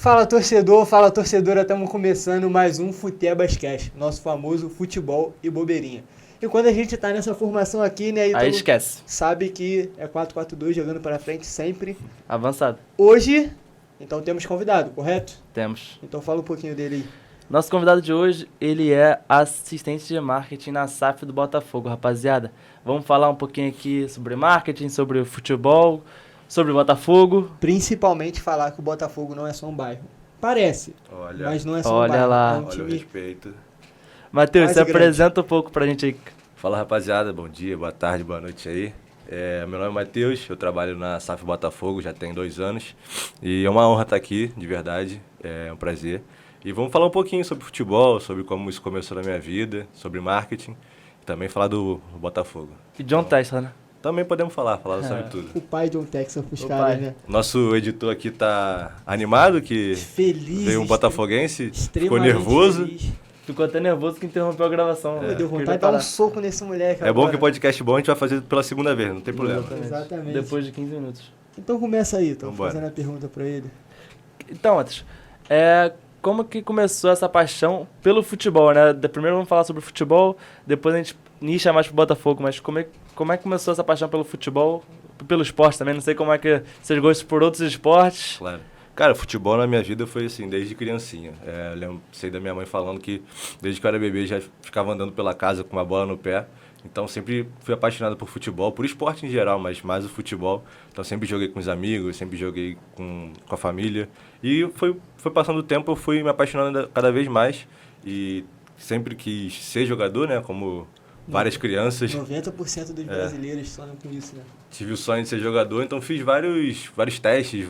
Fala torcedora, estamos começando mais um Futebascast, nosso famoso futebol e bobeirinha. E quando a gente tá nessa formação aqui, né, aí esquece. Sabe que é 4-4-2 jogando para frente sempre. Avançado. Hoje, então temos convidado, correto? Temos. Então fala um pouquinho dele aí. Nosso convidado de hoje, ele é assistente de marketing na SAF do Botafogo, rapaziada. Vamos falar um pouquinho aqui sobre marketing, sobre futebol, sobre o Botafogo. Principalmente falar que o Botafogo não é só um bairro. Parece, mas não é só um bairro. Lá. É um olha o respeito. Matheus, se apresenta um pouco pra gente aí. Fala, rapaziada, bom dia, boa tarde, boa noite aí. Meu nome é Matheus, eu trabalho na SAF Botafogo já tem 2 anos. E é uma honra estar aqui, de verdade, é um prazer. E vamos falar um pouquinho sobre futebol, sobre como isso começou na minha vida, sobre marketing. E também falar do Botafogo. E John Textor, né? Também podemos falar sobre tudo. O pai de um Texas pros caras, né? Nosso editor aqui tá animado, que feliz, veio um botafoguense, ficou extremamente nervoso. Feliz. Ficou até nervoso que interrompeu a gravação. Deu vontade de dar um soco nesse moleque agora. Bom que o podcast bom a gente vai fazer pela segunda vez, não tem problema. Exatamente. Depois de 15 minutos. Então começa aí, tô fazendo a pergunta pra ele. Então, Matheus, como que começou essa paixão pelo futebol, né? Primeiro vamos falar sobre o futebol, depois a gente nicha mais pro Botafogo, mas como é que começou essa paixão pelo futebol, pelo esporte também? Não sei como é que vocês gostam por outros esportes. Claro. Cara, futebol na minha vida foi assim, desde criancinha. Sei da minha mãe falando que desde que eu era bebê já ficava andando pela casa com uma bola no pé. Então sempre fui apaixonado por futebol, por esporte em geral, mas mais o futebol. Então sempre joguei com os amigos, sempre joguei com a família. E foi passando o tempo, eu fui me apaixonando cada vez mais. E sempre quis ser jogador, né, como várias crianças. 90% dos brasileiros sonham com isso, né? Tive o sonho de ser jogador, então fiz vários testes,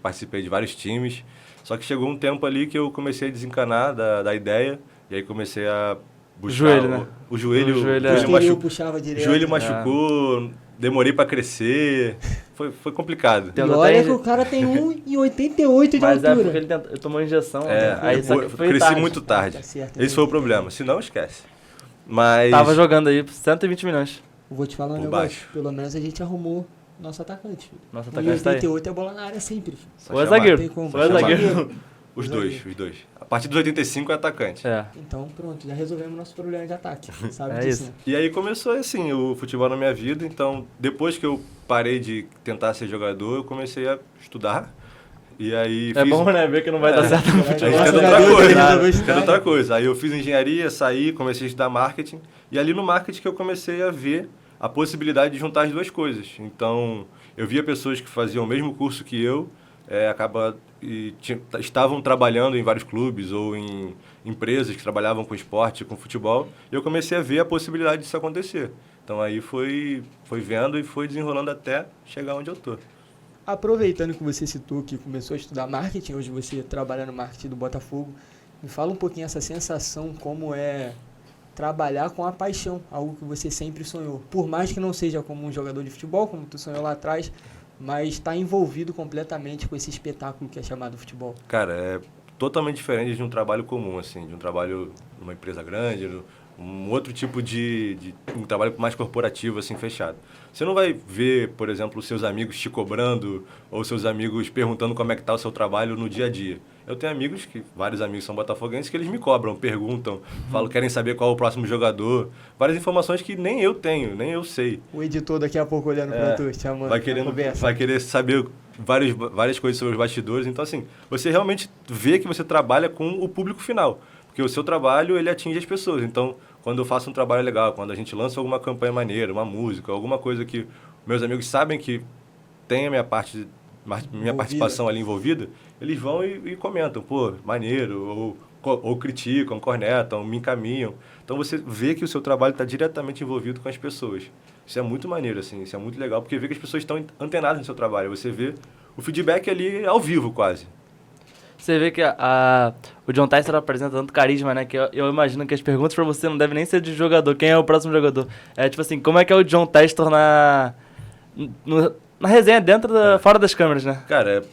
participei de vários times. Só que chegou um tempo ali que eu comecei a desencanar da ideia. E aí comecei a buscar joelho, né? O joelho puxava direto. O joelho machucou, demorei pra crescer. Foi complicado. E olha que o cara tem 1,88 de mas altura. Mas porque ele tomou injeção. Aí cresci tarde. muito tarde. Tá certo, esse foi o problema, se não esquece. Mas tava jogando aí por 120 milhões. Vou te falar um negócio. Pelo menos a gente arrumou nosso atacante. Filho. Nosso atacante tá aí. 88 é bola na área sempre. Ou é zagueiro. Os dois. A partir dos 85 é atacante. Então pronto, já resolvemos nosso problema de ataque. Sabe disso? Né? E aí começou assim o futebol na minha vida. Então depois que eu parei de tentar ser jogador, eu comecei a estudar. E aí bom, né? Ver que não vai dar certo no futebol. A gente tenta outra coisa. Aí eu fiz engenharia, saí, comecei a estudar marketing. E ali no marketing que eu comecei a ver a possibilidade de juntar as duas coisas. Então, eu via pessoas que faziam o mesmo curso que eu, estavam trabalhando em vários clubes ou em empresas que trabalhavam com esporte, com futebol. E eu comecei a ver a possibilidade disso acontecer. Então, aí foi vendo e foi desenrolando até chegar onde eu tô. Aproveitando que você citou que começou a estudar marketing, hoje você trabalha no marketing do Botafogo, me fala um pouquinho essa sensação, como é trabalhar com a paixão, algo que você sempre sonhou. Por mais que não seja como um jogador de futebol, como tu sonhou lá atrás, mas está envolvido completamente com esse espetáculo que é chamado futebol. Cara, é totalmente diferente de um trabalho comum, assim, de um trabalho numa empresa grande, um outro tipo de um trabalho mais corporativo, assim, fechado. Você não vai ver, por exemplo, os seus amigos te cobrando ou seus amigos perguntando como é que está o seu trabalho no dia a dia. Eu tenho vários amigos são botafoguenses, que eles me cobram, perguntam, querem saber qual é o próximo jogador. Várias informações que nem eu tenho, nem eu sei. O editor daqui a pouco olhando para tu, chamando. Vai querer saber várias coisas sobre os bastidores. Então, assim, você realmente vê que você trabalha com o público final. Porque o seu trabalho, ele atinge as pessoas. Então, quando eu faço um trabalho legal, quando a gente lança alguma campanha maneira, uma música, alguma coisa que meus amigos sabem que tem a minha participação ali envolvida, eles vão e comentam, pô, maneiro, ou criticam, cornetam, me encaminham. Então você vê que o seu trabalho está diretamente envolvido com as pessoas. Isso é muito maneiro, assim, isso é muito legal, porque vê que as pessoas estão antenadas no seu trabalho. Você vê o feedback ali ao vivo, quase. Você vê que o John Textor apresenta tanto carisma, né? Que eu imagino que as perguntas pra você não devem nem ser de jogador. Quem é o próximo jogador? É tipo assim, como é que é o John Textor na resenha fora das câmeras, né? Cara,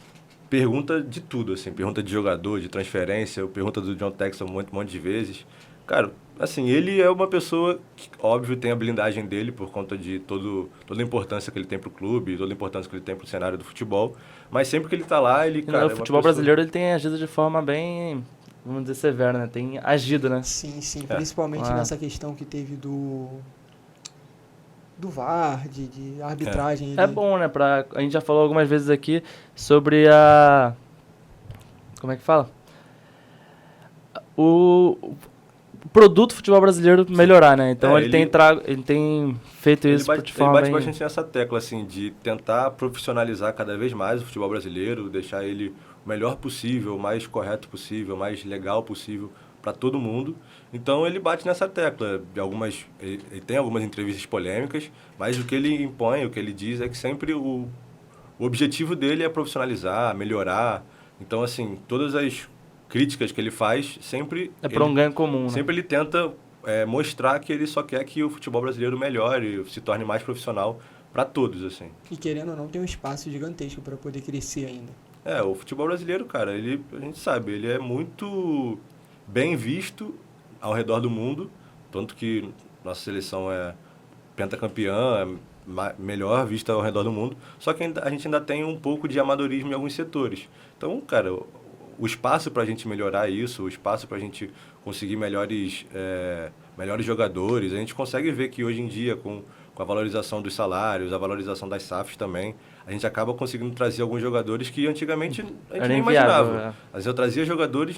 pergunta de tudo, assim, pergunta de jogador, de transferência, pergunta do John Texton um monte de vezes. Cara, assim, ele é uma pessoa que, óbvio, tem a blindagem dele por conta de toda a importância que ele tem pro clube, toda a importância que ele tem pro cenário do futebol, mas sempre que ele tá lá, ele, cara, O futebol brasileiro ele tem agido de forma bem, vamos dizer, severa, né? Tem agido, né? Sim, principalmente nessa questão que teve do VAR, de arbitragem. É bom, né? A gente já falou algumas vezes aqui sobre a... Como é que fala? O produto futebol brasileiro melhorar, né? Então ele tem feito isso de forma Ele bate bem... bastante nessa tecla, assim, de tentar profissionalizar cada vez mais o futebol brasileiro, deixar ele o melhor possível, o mais correto possível, o mais legal possível para todo mundo. Então ele bate nessa tecla. Ele tem algumas entrevistas polêmicas, mas o que ele impõe, o que ele diz é que sempre o objetivo dele é profissionalizar, melhorar. Então, assim, todas as críticas que ele faz, sempre... É para um ganho comum, né? Sempre ele tenta mostrar que ele só quer que o futebol brasileiro melhore, se torne mais profissional para todos, assim. E querendo ou não, tem um espaço gigantesco para poder crescer ainda. O futebol brasileiro, cara, a gente sabe, ele é muito bem visto ao redor do mundo, tanto que nossa seleção é pentacampeã, melhor vista ao redor do mundo, só que a gente ainda tem um pouco de amadorismo em alguns setores. Então, cara, o espaço para a gente melhorar isso, o espaço para a gente conseguir melhores jogadores, a gente consegue ver que hoje em dia, com a valorização dos salários, a valorização das SAFs também, a gente acaba conseguindo trazer alguns jogadores que antigamente a gente nem imaginava. Às vezes eu trazia jogadores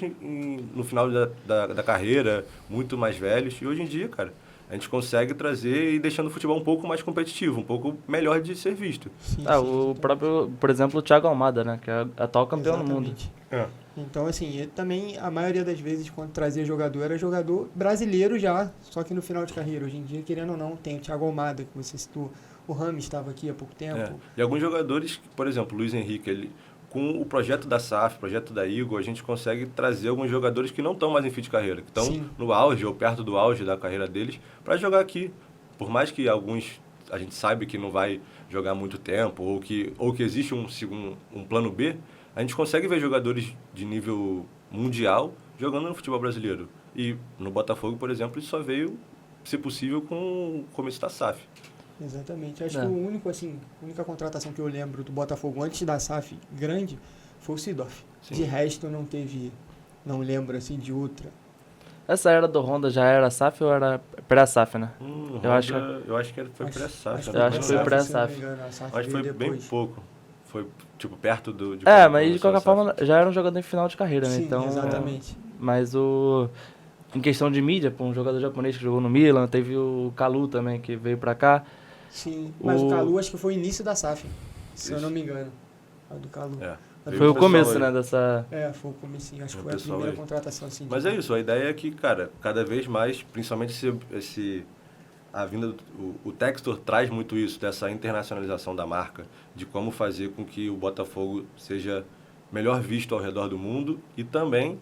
no final da carreira, muito mais velhos, e hoje em dia, cara, a gente consegue trazer e deixando o futebol um pouco mais competitivo, um pouco melhor de ser visto. Sim, o próprio, por exemplo, o Thiago Almada, né? Que é atual campeão do mundo. Então, assim, ele também, a maioria das vezes, quando trazia jogador, era jogador brasileiro já, só que no final de carreira. Hoje em dia, querendo ou não, tem o Thiago Almada, que você citou, o Rames estava aqui há pouco tempo. E alguns jogadores, por exemplo, o Luiz Henrique, com o projeto da SAF, projeto da Igor, a gente consegue trazer alguns jogadores que não estão mais em fim de carreira, que estão no auge ou perto do auge da carreira deles, para jogar aqui. Por mais que alguns a gente sabe que não vai jogar muito tempo, ou que existe um plano B, a gente consegue ver jogadores de nível mundial jogando no futebol brasileiro. E no Botafogo, por exemplo, isso só veio ser possível com o começo da SAF. Exatamente. Acho que a única contratação que eu lembro do Botafogo antes da SAF grande foi o Seedorf. De resto, não lembro assim de outra. Essa era do Honda já era SAF ou era pré-SAF, né? Eu acho que foi pré-SAF. Eu acho que foi pré-SAF. Acho que foi bem pouco. Foi, tipo, perto de... mas de qualquer forma já era um jogador em final de carreira, né? Sim, então, exatamente. Mas em questão de mídia, um jogador japonês que jogou no Milan, teve o Kalu também, que veio pra cá. Sim, mas o Kalu acho que foi o início da SAF, se eu não me engano. A do Kalu. Foi o começo, né, dessa... foi o comecinho, acho que foi a primeira contratação, assim. Mas é isso, a ideia é que, cara, cada vez mais, principalmente a vinda o Textor traz muito isso, dessa internacionalização da marca, de como fazer com que o Botafogo seja melhor visto ao redor do mundo e também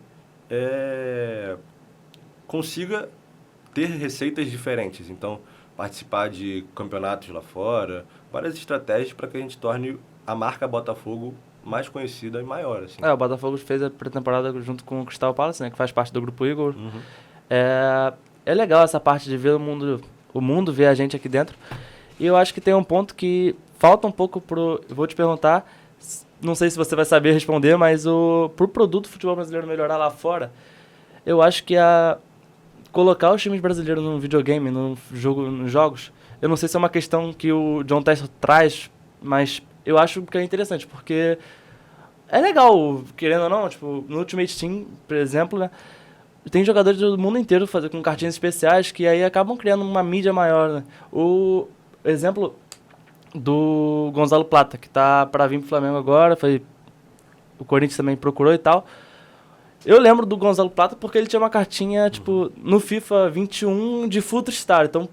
consiga ter receitas diferentes. Então, participar de campeonatos lá fora, várias estratégias para que a gente torne a marca Botafogo mais conhecida e maior, assim. O Botafogo fez a pré-temporada junto com o Crystal Palace, né, que faz parte do Grupo Igor. É legal essa parte de ver o mundo ver a gente aqui dentro. E eu acho que tem um ponto que falta um pouco vou te perguntar, não sei se você vai saber responder, mas pro produto futebol brasileiro melhorar lá fora, eu acho que colocar os times brasileiros no videogame, nos jogos, eu não sei se é uma questão que o John Textor traz, mas eu acho que é interessante, porque é legal, querendo ou não, tipo, no Ultimate Team, por exemplo, né, tem jogadores do mundo inteiro com cartinhas especiais que aí acabam criando uma mídia maior, né? O exemplo do Gonzalo Plata, que tá para vir pro Flamengo agora, o Corinthians também procurou e tal. Eu lembro do Gonzalo Plata porque ele tinha uma cartinha, tipo, no FIFA 21 de Future Star. Então,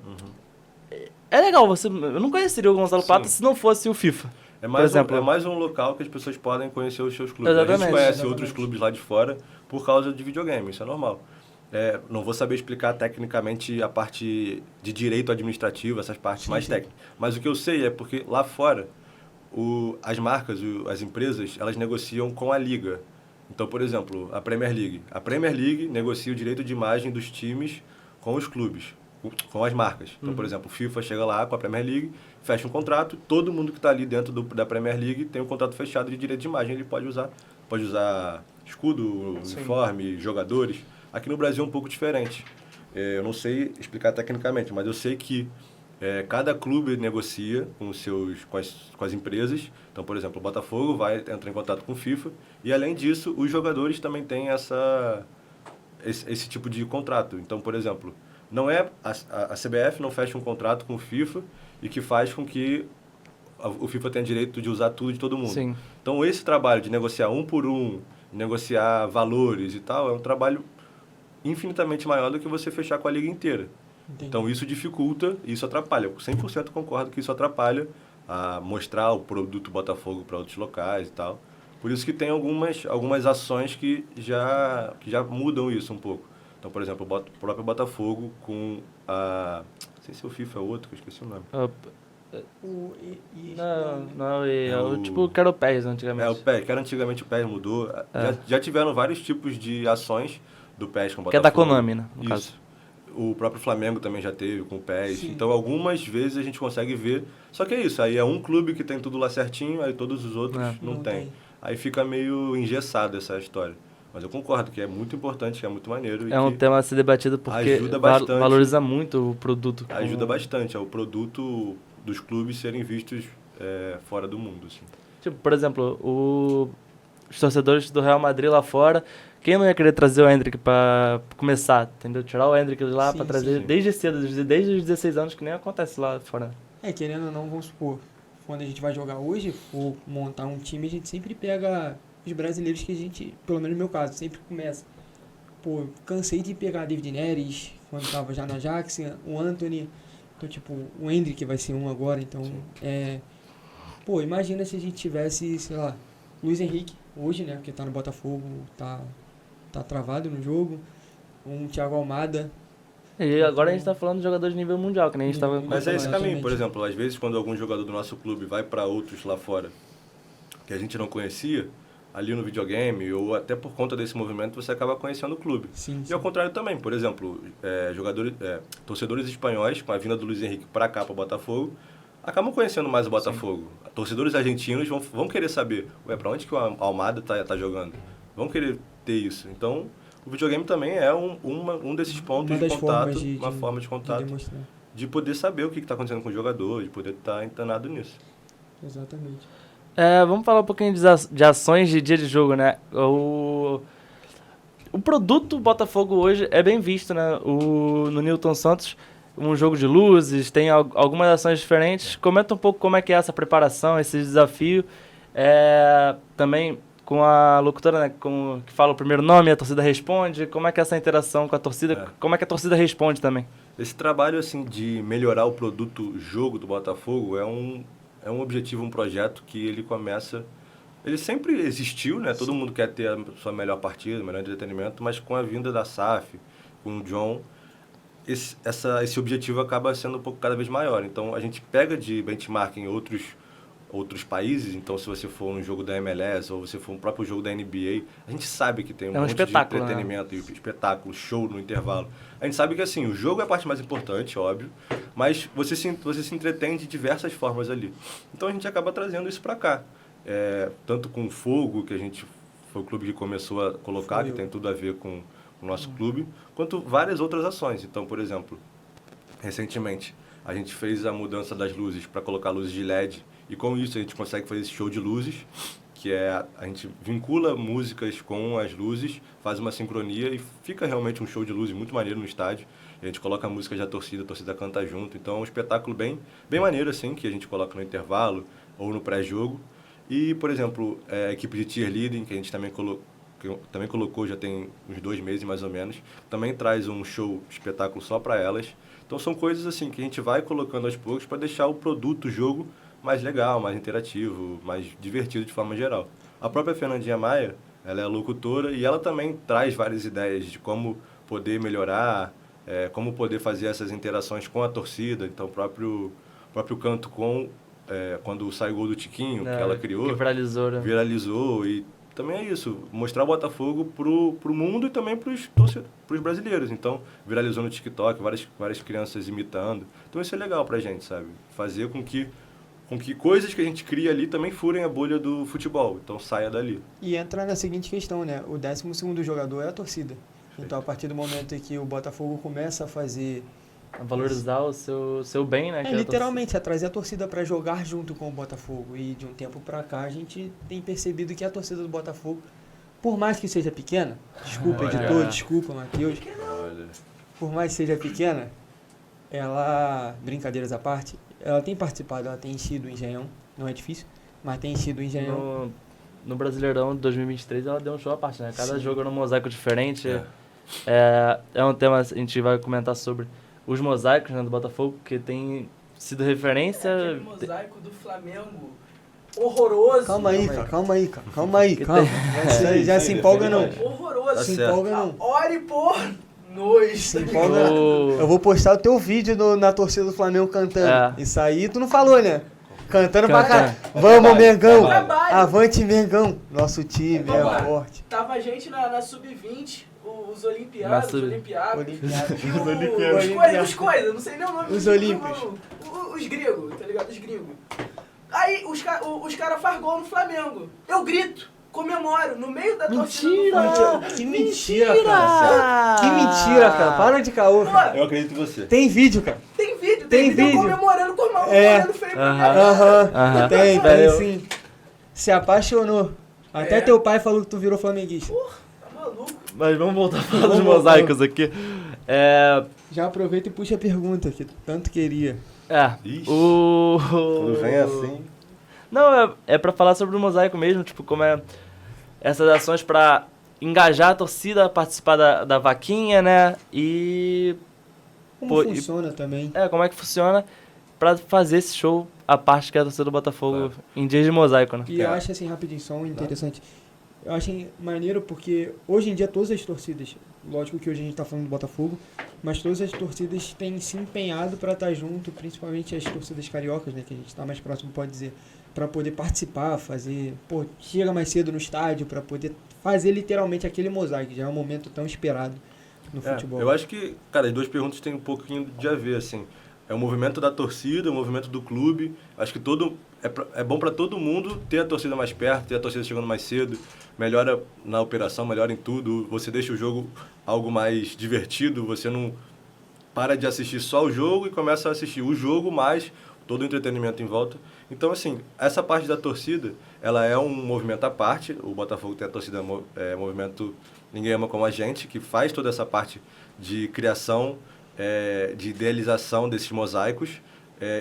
é legal, eu não conheceria o Gonzalo Plata se não fosse o FIFA. É mais um local que as pessoas podem conhecer os seus clubes. Exatamente. A gente conhece outros clubes lá de fora por causa de videogame, isso é normal. Não vou saber explicar tecnicamente a parte de direito administrativo, essas partes mais técnicas. Mas o que eu sei é porque lá fora, as marcas, as empresas, elas negociam com a liga. Então, por exemplo, a Premier League. A Premier League negocia o direito de imagem dos times com os clubes, com as marcas. Então, por exemplo, o FIFA chega lá com a Premier League, fecha um contrato, todo mundo que está ali dentro da Premier League tem um contrato fechado de direito de imagem, ele pode usar escudo, uniforme, jogadores. Aqui no Brasil é um pouco diferente. Eu não sei explicar tecnicamente, mas eu sei que cada clube negocia com as empresas. Então, por exemplo, o Botafogo entra em contato com o FIFA e, além disso, os jogadores também têm esse tipo de contrato. Então, por exemplo, não é a CBF não fecha um contrato com o FIFA e que faz com que o FIFA tenha direito de usar tudo de todo mundo. Sim. Então, esse trabalho de negociar um por um, negociar valores e tal, é um trabalho infinitamente maior do que você fechar com a liga inteira. Entendi. Então, isso dificulta e isso atrapalha. Eu 100% concordo que isso atrapalha a mostrar o produto Botafogo para outros locais e tal. Por isso que tem algumas ações que já mudam isso um pouco. Então, por exemplo, o próprio Botafogo com a... Não sei se o FIFA é outro, que eu esqueci o nome. Tipo, que era o PES antigamente. O PES, que era antigamente o PES, mudou. Já tiveram vários tipos de ações do PES com o Botafogo. Que é da Konami, né, no Isso. caso. O próprio Flamengo também já teve com o PES. Sim. Então, algumas vezes a gente consegue ver. Só que é isso, aí é um clube que tem tudo lá certinho, aí todos os outros não tem. Aí fica meio engessado essa história. Mas eu concordo que é muito importante, que é muito maneiro. É um tema a ser debatido porque ajuda bastante. Valoriza muito o produto. Ajuda bastante, é o produto dos clubes serem vistos fora do mundo. Assim. Tipo, por exemplo, os torcedores do Real Madrid lá fora, quem não ia querer trazer o Endrick pra começar, entendeu? Tirar o Endrick de lá pra trazer desde cedo, desde os 16 anos, que nem acontece lá fora. Querendo ou não, vamos supor, quando a gente vai jogar hoje, for montar um time, a gente sempre pega os brasileiros que a gente, pelo menos no meu caso, sempre começa. Pô, cansei de pegar David Neres, quando tava já na Ajax, o Antony, então tipo, o Endrick vai ser um agora, então pô, imagina se a gente tivesse, sei lá, Luiz Henrique, hoje, né, porque tá no Botafogo, tá travado no jogo, um Thiago Almada. E agora a gente tá falando de jogadores de nível mundial, que nem a gente tava... Mas é esse Exatamente. caminho, por exemplo, às vezes quando algum jogador do nosso clube vai para outros lá fora, que a gente não conhecia, ali no videogame, ou até por conta desse movimento, você acaba conhecendo o clube. Sim. E ao contrário também, por exemplo, torcedores espanhóis, com a vinda do Luiz Henrique para cá, para o Botafogo, acabam conhecendo mais o Botafogo. Sim. Torcedores argentinos vão querer saber, para onde que o Almada tá jogando? Vão querer ter isso. Então, o videogame também é um desses pontos de contato, uma forma de contato, de poder saber o que está acontecendo com o jogador, de poder estar entanado nisso. Exatamente. Vamos falar um pouquinho de ações de dia de jogo, né? O produto Botafogo hoje é bem visto, né? No Newton Santos, um jogo de luzes, tem algumas ações diferentes. Comenta um pouco como é que é essa preparação, esse desafio. Também com a locutora, né, que fala o primeiro nome, a torcida responde. Como é que é essa interação com a torcida? Como é que a torcida responde também? Esse trabalho assim, de melhorar o produto jogo do Botafogo é um objetivo, um projeto que ele começa... Ele sempre existiu, né? Todo mundo quer ter a sua melhor partida, o melhor entretenimento, mas com a vinda da SAF, com o John, esse objetivo acaba sendo um pouco cada vez maior. Então, a gente pega de benchmark em outros países, então se você for um jogo da MLS ou você for um próprio jogo da NBA, a gente sabe que tem um monte de entretenimento, né? E espetáculo, show no intervalo. A gente sabe que assim, o jogo é a parte mais importante, óbvio, mas você se entretém de diversas formas ali. Então a gente acaba trazendo isso para cá. Tanto com o Fogo, que foi o clube que começou a colocar, que tem tudo a ver com o nosso clube, quanto várias outras ações. Então, por exemplo, recentemente a gente fez a mudança das luzes para colocar luzes de LED, e com isso a gente consegue fazer esse show de luzes, que a gente vincula músicas com as luzes, faz uma sincronia e fica realmente um show de luzes muito maneiro no estádio. E a gente coloca a música da torcida, a torcida canta junto. Então é um espetáculo bem maneiro assim, que a gente coloca no intervalo ou no pré-jogo. E, por exemplo, a equipe de cheerleading, que a gente também colocou já tem uns 2 meses mais ou menos, também traz um show, espetáculo só para elas. Então são coisas assim que a gente vai colocando aos poucos para deixar o produto, o jogo, mais legal, mais interativo, mais divertido de forma geral. A própria Fernandinha Maia, ela é locutora e ela também traz várias ideias de como poder melhorar, como poder fazer essas interações com a torcida, então o próprio canto com quando sai o gol do Tiquinho, que ela criou, que viralizou, né? viralizou. E também é isso, mostrar o Botafogo pro mundo e também pros brasileiros. Então, viralizou no TikTok, várias crianças imitando. Então, isso é legal pra gente, sabe? Fazer com que coisas que a gente cria ali também furem a bolha do futebol. Então, saia dali. E entra na seguinte questão, né? O 12º jogador é a torcida. Então, a partir do momento em que o Botafogo começa a fazer... A valorizar o seu bem, né? literalmente, é trazer a torcida para jogar junto com o Botafogo. E de um tempo para cá, a gente tem percebido que a torcida do Botafogo, por mais que seja pequena, desculpa, editor, desculpa, Matheus, por mais que seja pequena, ela, brincadeiras à parte, ela tem participado, ela tem enchido o Engenhão, não é difícil, mas tem enchido o Engenhão. No Brasileirão de 2023, ela deu um show à parte, né? Cada jogo era um mosaico diferente. É um tema que a gente vai comentar sobre os mosaicos, né, do Botafogo, que tem sido referência. Aquele mosaico do Flamengo horroroso. Calma aí. Já se empolga não. Horroroso. Tá Se certo. empolga não. Ore por nós. Se empolga não. Eu vou postar o teu vídeo na torcida do Flamengo cantando. Isso aí tu não falou, né? Cantando pra cá. Vamos, Mengão. Avante, Mengão. Nosso time é forte. Tava a gente na Sub-20, os Olimpiados, os Olimpiados. Os coisas, não sei nem o nome. Os Olímpicos. Os gregos, tá ligado? Os gringos. Aí os caras faz gol no Flamengo. Eu grito, comemoro, no meio da torcida do Flamengo. Que mentira, cara. Que mentira, cara. Para de caô. cara. Eu acredito em você. Tem vídeo, cara. Tem vídeo Tem eu vídeo. comemorando com o mão, olhando feio pra Aham. Tem Valeu. sim. Se apaixonou. Até teu pai falou que tu virou flamenguista. Tá maluco? Mas vamos voltar a falar dos mosaicos aqui. Já aproveita e puxa a pergunta que tanto queria. Ixi, quando vem assim... Não, é pra falar sobre o mosaico mesmo, tipo, como é essas ações pra engajar a torcida a participar da vaquinha, né? E... Como funciona também. como é que funciona pra fazer esse show a parte que é a torcida do Botafogo em dias de mosaico, né? E eu acho assim, rapidinho, só um interessante. Eu acho maneiro porque hoje em dia todas as torcidas, lógico que hoje a gente tá falando do Botafogo, mas todas as torcidas têm se empenhado para estar junto, principalmente as torcidas cariocas, né, que a gente tá mais próximo, pode dizer, para poder participar, fazer, chega mais cedo no estádio para poder fazer literalmente aquele mosaico, já é um momento tão esperado no futebol. Eu acho que, cara, as duas perguntas têm um pouquinho de a ver, assim. É o movimento da torcida, o movimento do clube. Acho que é bom para todo mundo ter a torcida mais perto, ter a torcida chegando mais cedo. Melhora na operação, melhora em tudo. Você deixa o jogo algo mais divertido. Você não para de assistir só o jogo e começa a assistir o jogo mais todo o entretenimento em volta. Então, assim, essa parte da torcida, ela é um movimento à parte. O Botafogo tem a torcida movimento Ninguém Ama Como a Gente, que faz toda essa parte de criação, de idealização desses mosaicos.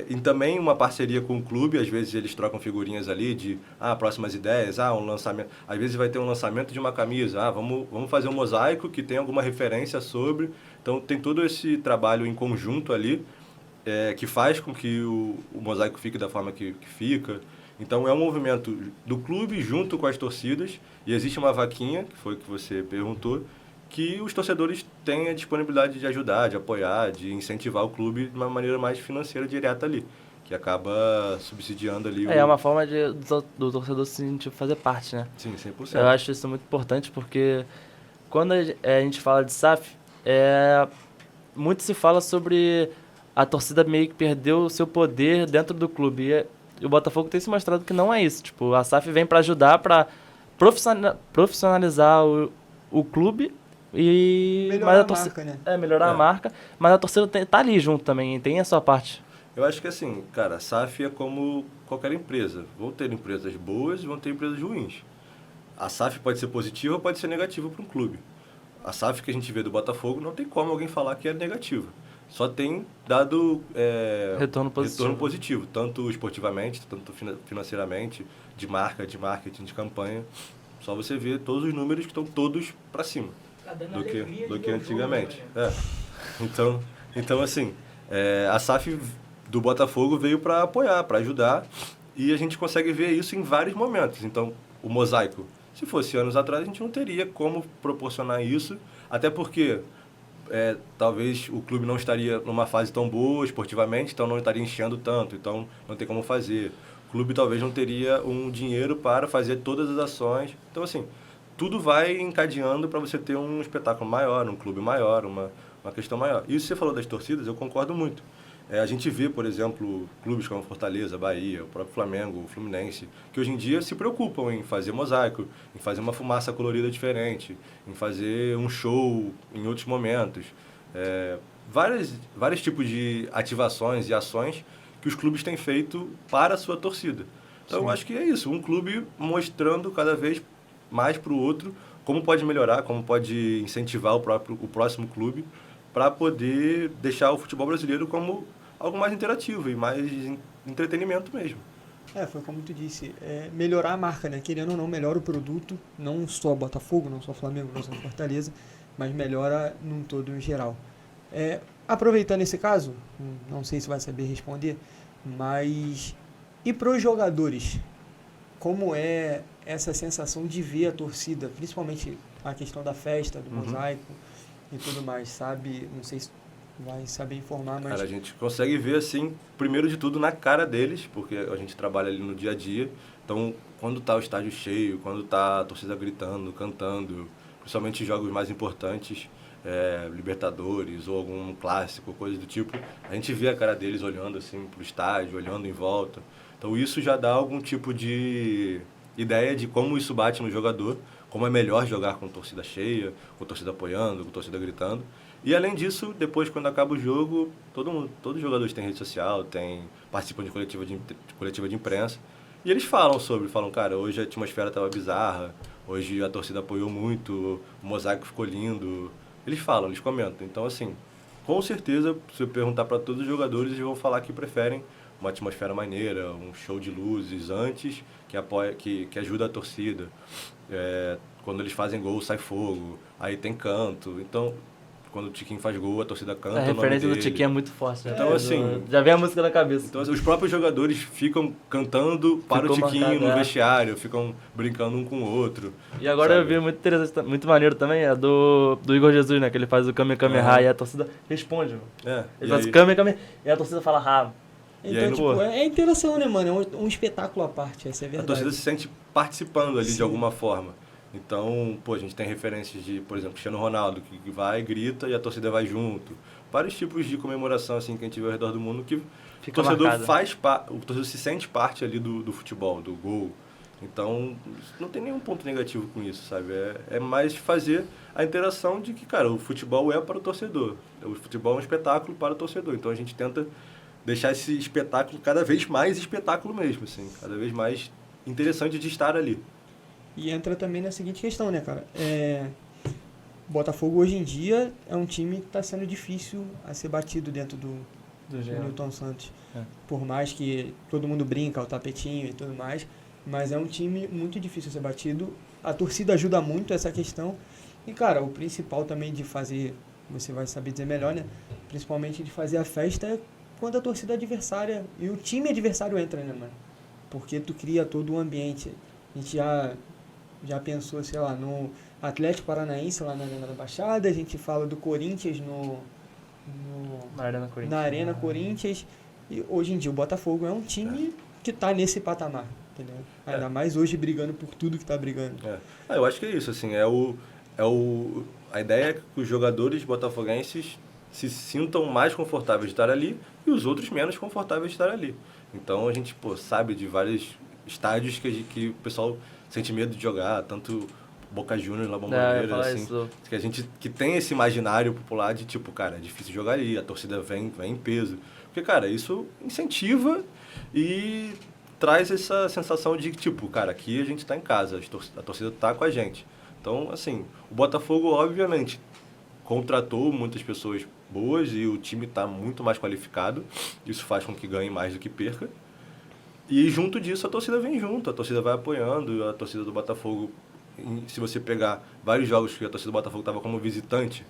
E também uma parceria com o clube, às vezes eles trocam figurinhas ali de próximas ideias, um lançamento. Às vezes vai ter um lançamento de uma camisa, vamos fazer um mosaico que tem alguma referência sobre. Então tem todo esse trabalho em conjunto ali, que faz com que o mosaico fique da forma que fica. Então é um movimento do clube junto com as torcidas, e existe uma vaquinha, que foi o que você perguntou, que os torcedores têm a disponibilidade de ajudar, de apoiar, de incentivar o clube de uma maneira mais financeira direta ali, que acaba subsidiando ali É uma forma do torcedor se sentir fazer parte, né? Sim, 100%. Eu acho isso muito importante porque quando a gente fala de SAF, muito se fala sobre a torcida meio que perdeu o seu poder dentro do clube. E o Botafogo tem se mostrado que não é isso. Tipo, a SAF vem para ajudar, para profissionalizar o clube e melhorar a marca, né? Melhorar a marca, mas a torcida tá ali junto também, tem a sua parte. Eu acho que assim, cara, a SAF é como qualquer empresa. Vão ter empresas boas e vão ter empresas ruins. A SAF pode ser positiva ou pode ser negativa para um clube. A SAF que a gente vê do Botafogo não tem como alguém falar que é negativa. Só tem dado retorno positivo, tanto esportivamente, tanto financeiramente, de marca, de marketing, de campanha. Só você vê todos os números que estão todos para cima do que antigamente. Jogo, né? Então assim, a SAF do Botafogo veio para apoiar, para ajudar, e a gente consegue ver isso em vários momentos. Então, o mosaico, se fosse anos atrás, a gente não teria como proporcionar isso, até porque talvez o clube não estaria numa fase tão boa esportivamente, então não estaria enchendo tanto, então não tem como fazer. O clube talvez não teria um dinheiro para fazer todas as ações. Então, assim, tudo vai encadeando para você ter um espetáculo maior, um clube maior, uma questão maior. Isso você falou das torcidas, eu concordo muito. A gente vê, por exemplo, clubes como Fortaleza, Bahia, o próprio Flamengo, o Fluminense, que hoje em dia se preocupam em fazer mosaico, em fazer uma fumaça colorida diferente, em fazer um show em outros momentos. Vários tipos de ativações e ações que os clubes têm feito para a sua torcida. Então, eu acho que é isso, um clube mostrando cada vez mais para o outro como pode melhorar, como pode incentivar o próximo clube para poder deixar o futebol brasileiro como algo mais interativo e mais entretenimento mesmo. Foi como tu disse, melhorar a marca, né? Querendo ou não, melhora o produto, não só Botafogo, não só Flamengo, não só Fortaleza, mas melhora num todo em geral. Aproveitando esse caso, não sei se vai saber responder, mas e para os jogadores? Como é essa sensação de ver a torcida, principalmente a questão da festa, do mosaico e tudo mais, sabe? Não sei se vai saber informar, mas... Cara, a gente consegue ver, assim, primeiro de tudo na cara deles, porque a gente trabalha ali no dia a dia. Então, quando tá o estádio cheio, quando tá a torcida gritando, cantando, principalmente em jogos mais importantes, Libertadores ou algum clássico, coisa do tipo, a gente vê a cara deles olhando assim pro estádio, olhando em volta. Então, isso já dá algum tipo de ideia de como isso bate no jogador, como é melhor jogar com torcida cheia, com torcida apoiando, com torcida gritando. E além disso, depois quando acaba o jogo, todos os jogadores têm rede social, participam de coletiva de imprensa, e eles falam, cara, hoje a atmosfera estava bizarra, hoje a torcida apoiou muito, o mosaico ficou lindo. Eles falam, eles comentam. Então, assim, com certeza, se eu perguntar para todos os jogadores, eles vão falar que preferem uma atmosfera maneira, um show de luzes antes, que ajuda a torcida. Quando eles fazem gol, sai fogo, aí tem canto. Então, quando o Tiquinho faz gol, a torcida canta. A referência do Tiquinho é muito forte. Então, assim... Já vem a música na cabeça. Então, os próprios jogadores ficam cantando para o Tiquinho no vestiário, ficam brincando um com o outro. E agora eu vi muito interessante, muito maneiro também, do Igor Jesus, né? Que ele faz o Kame Kame Ha e a torcida responde. Ele faz o Kame Kame e a torcida fala Ha. Então, tipo, é interação, né, mano? É um espetáculo à parte, essa é a verdade. A torcida se sente participando ali de alguma forma. Então, a gente tem referências de, por exemplo, Cristiano Ronaldo, que vai, grita e a torcida vai junto. Vários tipos de comemoração assim, que a gente vê ao redor do mundo que o torcedor o torcedor se sente parte ali do futebol, do gol. Então, não tem nenhum ponto negativo com isso, sabe? É mais fazer a interação de que, cara, o futebol é para o torcedor. O futebol é um espetáculo para o torcedor. Então, a gente tenta deixar esse espetáculo cada vez mais espetáculo mesmo, assim, cada vez mais interessante de estar ali. E entra também na seguinte questão, né, cara? Botafogo hoje em dia é um time que está sendo difícil a ser batido dentro do Newton Santos. Por mais que todo mundo brinca, o tapetinho e tudo mais, mas é um time muito difícil a ser batido. A torcida ajuda muito essa questão. E, cara, o principal também de fazer, você vai saber dizer melhor, né? Principalmente de fazer a festa é quando a torcida adversária e o time adversário entra, né, mano? Porque tu cria todo o ambiente. A gente já pensou, sei lá, no Atlético Paranaense, lá na Arena da Baixada, a gente fala do Corinthians na Arena Corinthians, e hoje em dia o Botafogo é um time que está nesse patamar, entendeu? Ainda mais hoje brigando por tudo que está brigando. Eu acho que é isso, assim, a ideia é que os jogadores botafoguenses se sintam mais confortáveis de estar ali e os outros menos confortáveis de estar ali. Então a gente, sabe de vários estádios que o pessoal sente medo de jogar, tanto Boca Juniors lá, Bombonera, assim, que a gente que tem esse imaginário popular de tipo, cara, é difícil jogar ali, a torcida vem em peso. Porque, cara, isso incentiva e traz essa sensação de tipo, cara, aqui a gente tá em casa, a torcida tá com a gente. Então, assim, o Botafogo, obviamente, contratou muitas pessoas boas e o time tá muito mais qualificado, isso faz com que ganhe mais do que perca. E junto disso a torcida vem junto, a torcida vai apoiando, a torcida do Botafogo, se você pegar vários jogos que a torcida do Botafogo estava como visitante,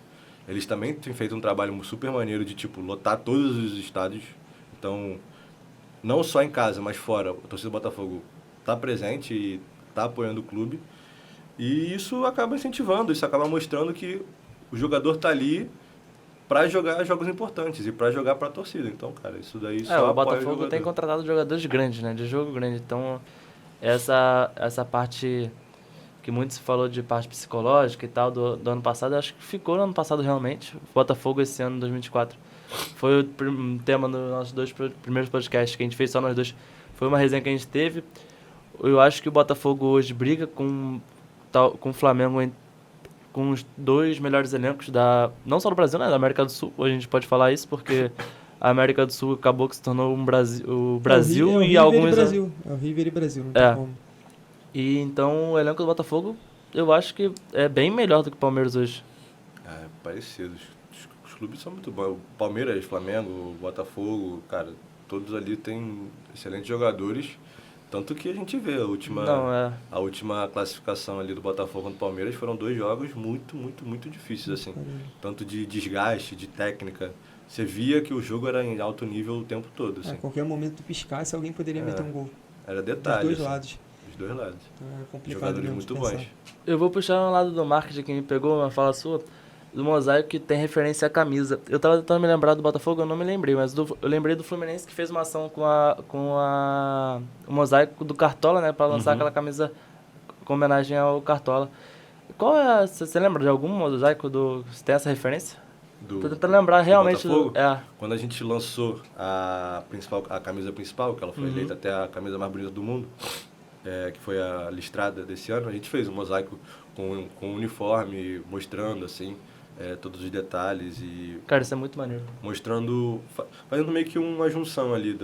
eles também têm feito um trabalho super maneiro de tipo lotar todos os estádios. Então, não só em casa, mas fora, a torcida do Botafogo está presente e está apoiando o clube. E isso acaba incentivando, isso acaba mostrando que o jogador está ali pra jogar jogos importantes e pra jogar pra torcida. Então, cara, isso daí só O apoia Botafogo jogador. tem contratado jogadores grandes, né? De jogo grande. Então, essa parte que muito se falou de parte psicológica e tal do ano passado, eu acho que ficou no ano passado realmente. O Botafogo esse ano, 2024, foi o tema dos nossos 2 primeiros podcasts que a gente fez só nós dois. Foi uma resenha que a gente teve. Eu acho que o Botafogo hoje briga com o Flamengo com os 2 melhores elencos não só do Brasil, né? Da América do Sul. Hoje a gente pode falar isso porque a América do Sul acabou que se tornou o Brasil e alguns... É o River e Brasil, não tem como. E então o elenco do Botafogo, eu acho que é bem melhor do que o Palmeiras hoje. É, parecidos. Os clubes são muito bons. O Palmeiras, Flamengo, o Botafogo, cara, todos ali têm excelentes jogadores. Tanto que a gente vê a última classificação ali do Botafogo contra o Palmeiras foram 2 jogos muito, muito, muito difíceis, assim. Tanto de desgaste, de técnica. Você via que o jogo era em alto nível o tempo todo, assim. A qualquer momento tu piscasse, alguém poderia meter um gol. Era detalhe. Dos dois assim. lados. Os 2 lados. É complicado Jogadores mesmo muito de pensar. bons. Eu vou puxar um lado do marketing que me pegou, uma fala sua, do mosaico que tem referência à camisa. Eu tava tentando me lembrar do Botafogo, eu não me lembrei, mas eu lembrei do Fluminense que fez uma ação com o mosaico do Cartola, né, pra lançar aquela camisa com homenagem ao Cartola. Qual é, você lembra de algum mosaico você tem essa referência? Tô tentando lembrar realmente Quando a gente lançou a camisa principal, que ela foi eleita até a camisa mais bonita do mundo, que foi a listrada desse ano, a gente fez um mosaico com um uniforme, mostrando assim todos os detalhes e... Cara, isso é muito maneiro. Mostrando, fazendo meio que uma junção ali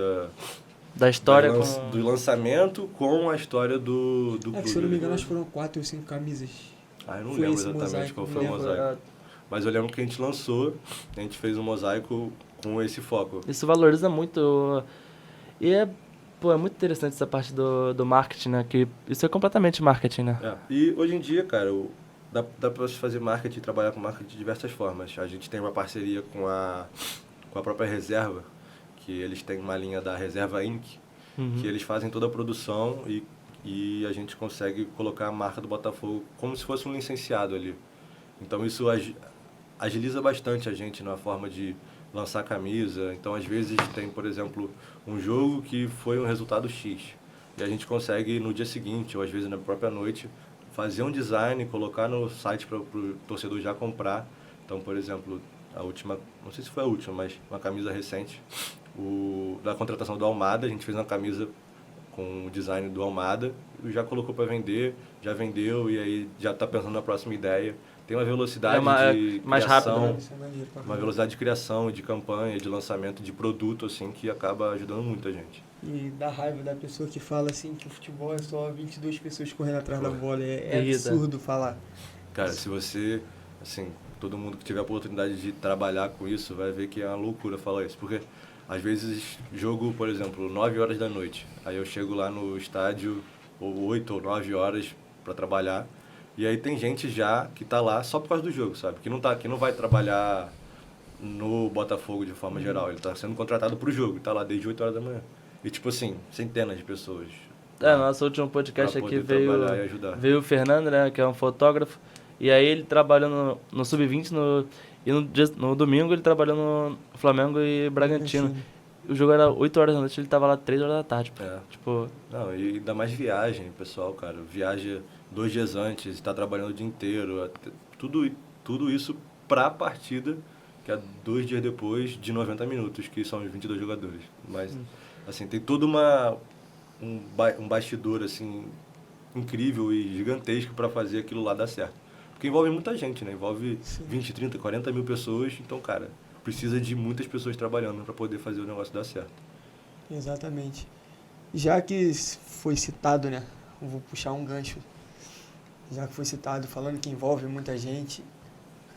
da história do lançamento com a história do clube. Se eu não me engano, acho que foram 4 ou 5 camisas. Eu não lembro exatamente qual foi o mosaico. Mas eu lembro que a gente lançou, a gente fez um mosaico com esse foco. Isso valoriza muito. E é muito interessante essa parte do marketing, né? Que isso é completamente marketing, né? E hoje em dia, cara, dá pra fazer marketing, trabalhar com marketing de diversas formas. A gente tem uma parceria com a própria Reserva, que eles têm uma linha da Reserva Inc., que eles fazem toda a produção e a gente consegue colocar a marca do Botafogo como se fosse um licenciado ali. Então isso agiliza bastante a gente na forma de lançar camisa. Então, às vezes, tem, por exemplo, um jogo que foi um resultado X. E a gente consegue, no dia seguinte, ou às vezes na própria noite, fazer um design, colocar no site para o torcedor já comprar. Então, por exemplo, a última, não sei se foi a última, mas uma camisa recente, da contratação do Almada, a gente fez uma camisa com o design do Almada, e já colocou para vender, já vendeu, e aí já está pensando na próxima ideia. Tem uma velocidade de mais criação, rápido, né? uma velocidade de criação, de campanha, de lançamento de produto, assim, que acaba ajudando muita gente. E dá raiva da pessoa que fala assim que o futebol é só 22 pessoas correndo atrás da bola. É absurdo falar. Cara, se você, assim, todo mundo que tiver a oportunidade de trabalhar com isso vai ver que é uma loucura falar isso. Porque, às vezes, jogo, por exemplo, 9 horas da noite. Aí eu chego lá no estádio, ou 8 ou 9 horas para trabalhar. E aí tem gente já que tá lá só por causa do jogo, sabe? Que não vai trabalhar no Botafogo de forma geral. Ele tá sendo contratado pro jogo e tá lá desde 8 horas da manhã. E tipo assim, centenas de pessoas. Nosso último podcast aqui veio o Fernando, né? Que é um fotógrafo. E aí ele trabalhou no Sub-20 e no domingo ele trabalhou no Flamengo e Bragantino. O jogo era 8 horas da noite, ele tava lá 3 horas da tarde. Tipo... Não, e ainda mais viagem, pessoal, cara. Viaja 2 dias antes, está trabalhando o dia inteiro. Tudo isso pra partida, que é 2 dias depois de 90 minutos, que são os 22 jogadores. Mas, assim, tem todo um bastidor, assim, incrível e gigantesco para fazer aquilo lá dar certo. Porque envolve muita gente, né? Envolve 20, 30, 40 mil pessoas. Então, cara, precisa de muitas pessoas trabalhando para poder fazer o negócio dar certo. Exatamente. Já que foi citado, né? Eu vou puxar um gancho. Já que foi citado, falando que envolve muita gente.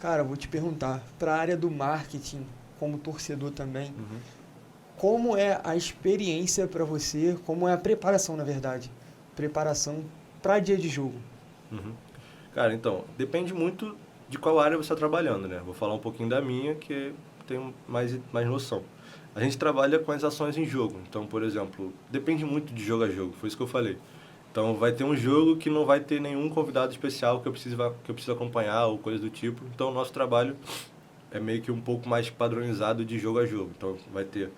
Cara, eu vou te perguntar, para a área do marketing, como torcedor também, como é a experiência para você, como é a preparação, na verdade? Preparação para dia de jogo. Cara, então, depende muito de qual área você está trabalhando, né? Vou falar um pouquinho da minha, que tenho mais noção. A gente trabalha com as ações em jogo. Então, por exemplo, depende muito de jogo a jogo, foi isso que eu falei. Então, vai ter um jogo que não vai ter nenhum convidado especial que eu preciso acompanhar ou coisa do tipo. Então, o nosso trabalho é meio que um pouco mais padronizado de jogo a jogo. Então, vai ter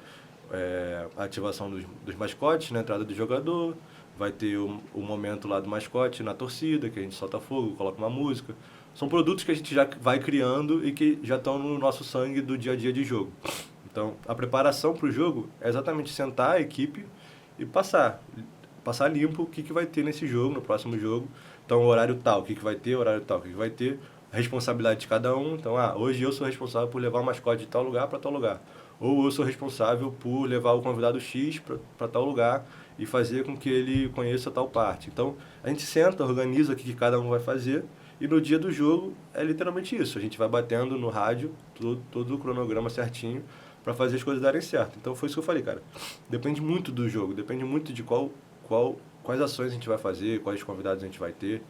a ativação dos mascotes na entrada do jogador, vai ter o momento lá do mascote na torcida, que a gente solta fogo, coloca uma música. São produtos que a gente já vai criando e que já estão no nosso sangue do dia a dia de jogo. Então, a preparação para o jogo é exatamente sentar a equipe e passar limpo o que vai ter nesse jogo, no próximo jogo. Então, horário tal, o que vai ter, horário tal, o que vai ter, a responsabilidade de cada um. Então, hoje eu sou responsável por levar o mascote de tal lugar para tal lugar. Ou eu sou responsável por levar o convidado X para tal lugar e fazer com que ele conheça tal parte. Então, a gente senta, organiza o que cada um vai fazer e no dia do jogo é literalmente isso. A gente vai batendo no rádio todo o cronograma certinho para fazer as coisas darem certo. Então, foi isso que eu falei, cara. Depende muito do jogo, depende muito de quais ações a gente vai fazer, quais convidados a gente vai ter.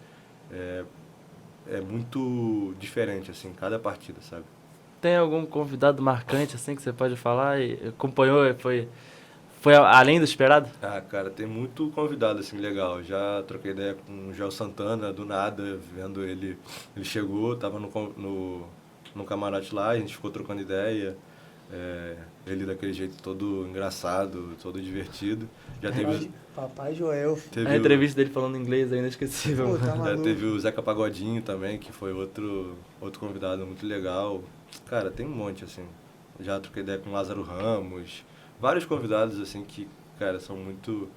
É muito diferente, assim, cada partida, sabe? Tem algum convidado marcante, assim, que você pode falar e acompanhou, foi além do esperado? Cara, tem muito convidado, assim, legal. Já troquei ideia com o Joel Santana, do nada, vendo ele. Ele chegou, tava no camarote lá, a gente ficou trocando ideia. Ele daquele jeito todo engraçado, todo divertido. Já teve... Papai Joel. A entrevista dele falando inglês é inesquecível. Pô, tá Já maluco. teve o Zeca Pagodinho também, que foi outro convidado muito legal. Cara, tem um monte, assim. Já troquei ideia com o Lázaro Ramos. Vários convidados, assim, que, cara, são muito...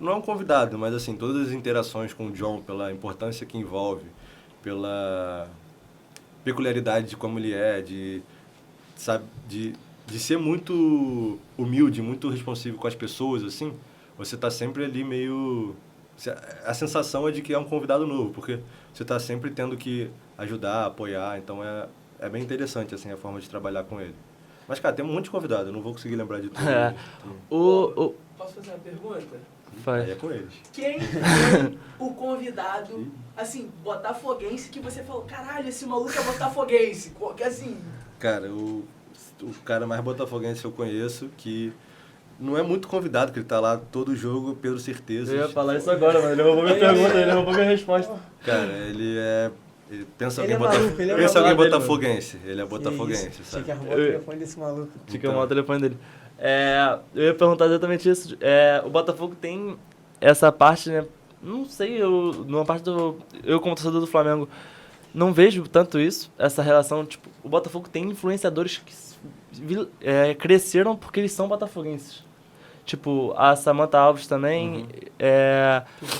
Não é um convidado, mas, assim, todas as interações com o John, pela importância que envolve, pela peculiaridade de como ele é, de ser muito humilde, muito responsivo com as pessoas, assim, você tá sempre ali meio... A sensação é de que é um convidado novo, porque você tá sempre tendo que ajudar, apoiar, então é bem interessante, assim, a forma de trabalhar com ele. Mas, cara, tem um monte de convidado, eu não vou conseguir lembrar de tudo. Posso fazer uma pergunta? Aí é com eles. Quem foi o convidado, assim, botafoguense, que você falou, caralho, esse maluco é botafoguense? Que, assim... Cara, o cara mais botafoguense que eu conheço, que não é muito convidado, que ele tá lá todo jogo, Pedro Certeza. Eu ia falar isso agora, mas ele roubou minha pergunta, ele roubou minha resposta. Cara, ele pensa Ele alguém é maluco, ele é pensa maluco. alguém botafoguense. Ele é botafoguense, Tinha sabe? que arrumar o telefone desse maluco. Tinha que arrumar o telefone dele. Eu ia perguntar exatamente isso. O Botafogo tem essa parte, né? Não sei, numa parte do... Eu, como torcedor do Flamengo, não vejo tanto isso, essa relação. Tipo, o Botafogo tem influenciadores que cresceram porque eles são botafoguenses. Tipo, a Samantha Alves também,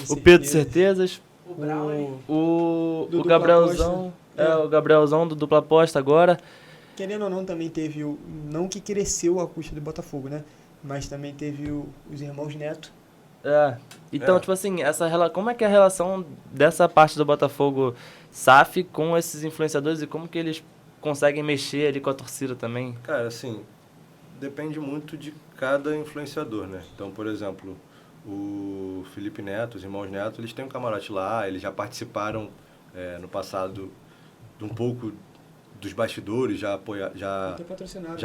o Pedro Certezas, O Brownie. o Do Gabrielzão, Dupla Aposta. o Gabrielzão do Dupla Aposta agora. Querendo ou não, também teve não que cresceu a custa do Botafogo, né? Mas também teve os irmãos Neto. Então, tipo assim, como é que é a relação dessa parte do Botafogo SAF com esses influenciadores e como que eles conseguem mexer ali com a torcida também? Cara, assim, depende muito de cada influenciador, né? Então, por exemplo, o Felipe Neto, os irmãos Neto, eles têm um camarote lá, eles já participaram no passado de um pouco dos bastidores, já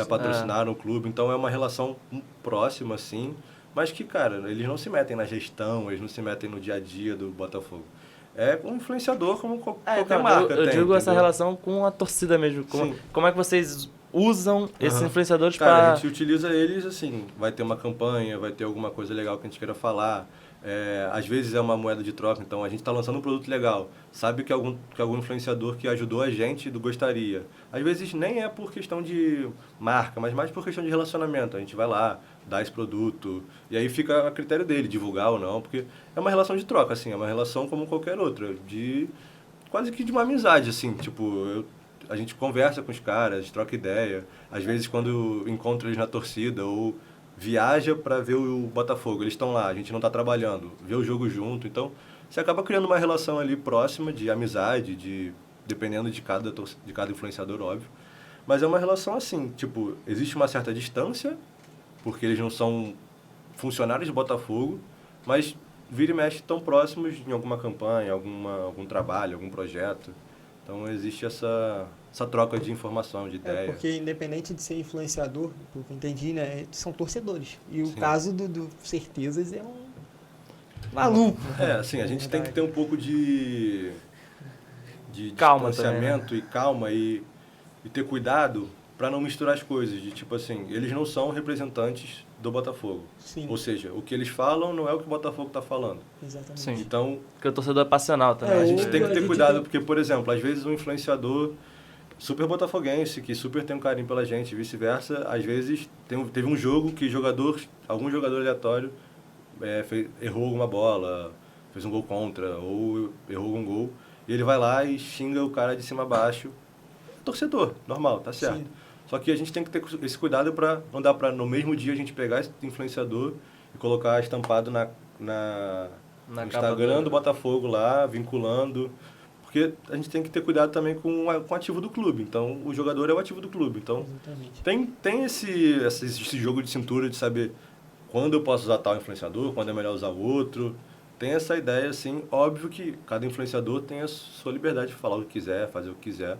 patrocinaram o clube, então é uma relação próxima, assim, mas que, cara, eles não se metem na gestão, eles não se metem no dia a dia do Botafogo. É um influenciador como qualquer marca eu tem, digo essa entendeu? relação com a torcida mesmo. Como é que vocês usam esses influenciadores Cara, para... a gente utiliza eles, assim, vai ter uma campanha, vai ter alguma coisa legal que a gente queira falar. Às vezes é uma moeda de troca, então a gente está lançando um produto legal, sabe que algum influenciador que ajudou a gente gostaria. Às vezes nem é por questão de marca, mas mais por questão de relacionamento. A gente vai lá, dá esse produto, e aí fica a critério dele, divulgar ou não, porque é uma relação de troca, assim, é uma relação como qualquer outra, quase que de uma amizade, assim, tipo, a gente conversa com os caras, troca ideia, às vezes quando encontro eles na torcida ou viaja para ver o Botafogo, eles estão lá, a gente não está trabalhando, vê o jogo junto, então você acaba criando uma relação ali próxima de amizade, dependendo de cada influenciador, óbvio, mas é uma relação assim, tipo, existe uma certa distância, porque eles não são funcionários de Botafogo, mas vira e mexe estão próximos em alguma campanha, algum trabalho, algum projeto, então existe essa troca de informação, de ideia. Porque independente de ser influenciador, pelo que eu entendi, né, são torcedores. E o Sim. caso do Certezas é um maluco. Assim, a gente tem que ter um pouco de Calma distanciamento também, e calma e e ter cuidado para não misturar as coisas. De tipo assim, eles não são representantes do Botafogo. Sim, Ou seja, o que eles falam não é o que o Botafogo está falando. exatamente. Sim. Então, Porque o torcedor é passional também. É, a gente o- tem que a ter gente cuidado, tem- porque, por exemplo, às vezes um influenciador super botafoguense, que super tem um carinho pela gente, e vice-versa, às vezes teve um jogo que algum jogador aleatório errou alguma bola, fez um gol contra, ou errou algum gol, e ele vai lá e xinga o cara de cima a baixo. Torcedor, normal, tá certo. Sim. Só que a gente tem que ter esse cuidado para não dar para no mesmo dia a gente pegar esse influenciador e colocar estampado Na no capa Instagram do Botafogo lá, vinculando. Porque a gente tem que ter cuidado também com o ativo do clube. Então, o jogador é o ativo do clube. Então, Exatamente. tem esse jogo de cintura de saber quando eu posso usar tal influenciador, quando é melhor usar o outro. Tem essa ideia, assim. Óbvio que cada influenciador tem a sua liberdade de falar o que quiser, fazer o que quiser.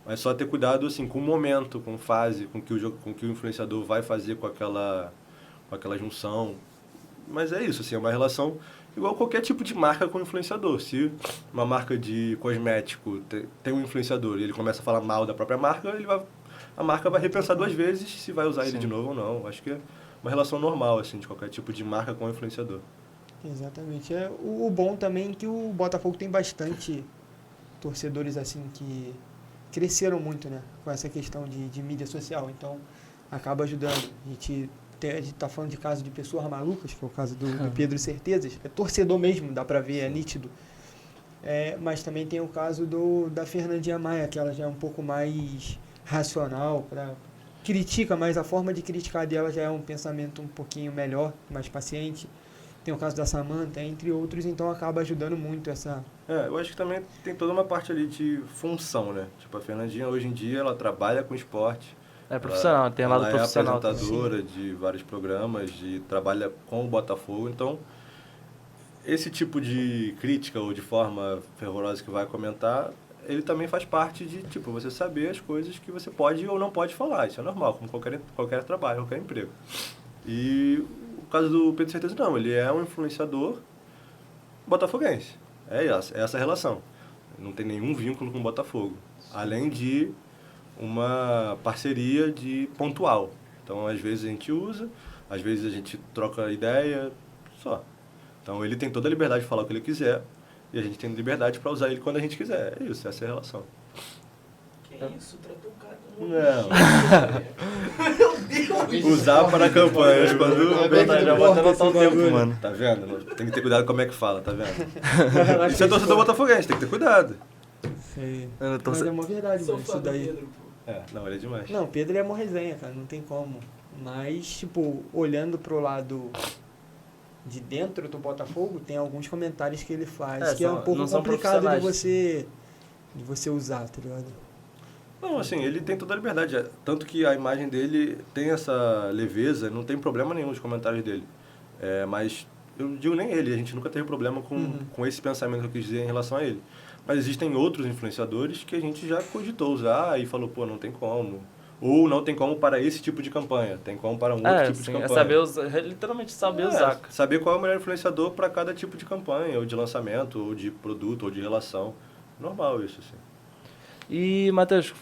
Mas só ter cuidado, assim, com o momento, com fase, com que o influenciador vai fazer com aquela junção. Mas é isso, assim, é uma relação igual qualquer tipo de marca com influenciador. Se uma marca de cosmético tem um influenciador e ele começa a falar mal da própria marca, a marca vai repensar 2 vezes se vai usar ele Sim. de novo ou não. Acho que é uma relação normal, assim, de qualquer tipo de marca com influenciador. Exatamente. O bom também é que o Botafogo tem bastante torcedores assim que cresceram muito, né, com essa questão de mídia social. Então, acaba ajudando. A gente tá falando de caso de pessoas malucas, que é o caso do Pedro Certezas. É torcedor mesmo, dá pra ver, é nítido. Mas também tem o caso da Fernandinha Maia, que ela já é um pouco mais racional, critica, mas a forma de criticar dela já é um pensamento um pouquinho melhor, mais paciente. Tem o caso da Samantha, entre outros, então acaba ajudando muito essa... Eu acho que também tem toda uma parte ali de função, né? Tipo, a Fernandinha, hoje em dia, ela trabalha com esporte. É profissional, tem lado profissional. Ela é apresentadora de vários programas, trabalha com o Botafogo. Então, esse tipo de crítica ou de forma fervorosa que vai comentar, ele também faz parte de, tipo, você saber as coisas que você pode ou não pode falar. Isso é normal, como qualquer trabalho, qualquer emprego. E o caso do Pedro Certeza, não. Ele é um influenciador botafoguense. É essa a relação. Não tem nenhum vínculo com o Botafogo. Além de uma parceria de pontual. Então, às vezes a gente usa, às vezes a gente troca ideia, só. Então, ele tem toda a liberdade de falar o que ele quiser e a gente tem liberdade para usar ele quando a gente quiser. É isso, essa é a relação. Que isso? Tratou o cara como... Não. Meu Deus! Usar para campanhas quando... Já vou até anotar o tempo, mano. Tá vendo? Tem que ter cuidado como é que fala, tá vendo? Isso é torcedor botafoguense, tem que ter cuidado. Sei. Eu tô Mas é uma verdade, Sou mano, fã isso do daí. Pedro, pô. Não, ele é demais. Não, Pedro é uma resenha, cara, não tem como. Mas, tipo, olhando pro lado de dentro do Botafogo, tem alguns comentários que ele faz que é um pouco não são complicado profissionais. de você usar, tá ligado? Não, assim, ele tem toda a liberdade. Tanto que a imagem dele tem essa leveza, não tem problema nenhum nos comentários dele. Mas eu digo nem ele, a gente nunca teve problema com esse pensamento que eu quis dizer em relação a ele. Mas existem outros influenciadores que a gente já cogitou usar e falou, pô, não tem como. Ou não tem como para esse tipo de campanha, tem como para um outro tipo de campanha. É saber usar, literalmente saber usar. Saber qual é o melhor influenciador para cada tipo de campanha, ou de lançamento, ou de produto, ou de relação. Normal isso, assim. E, Matheus,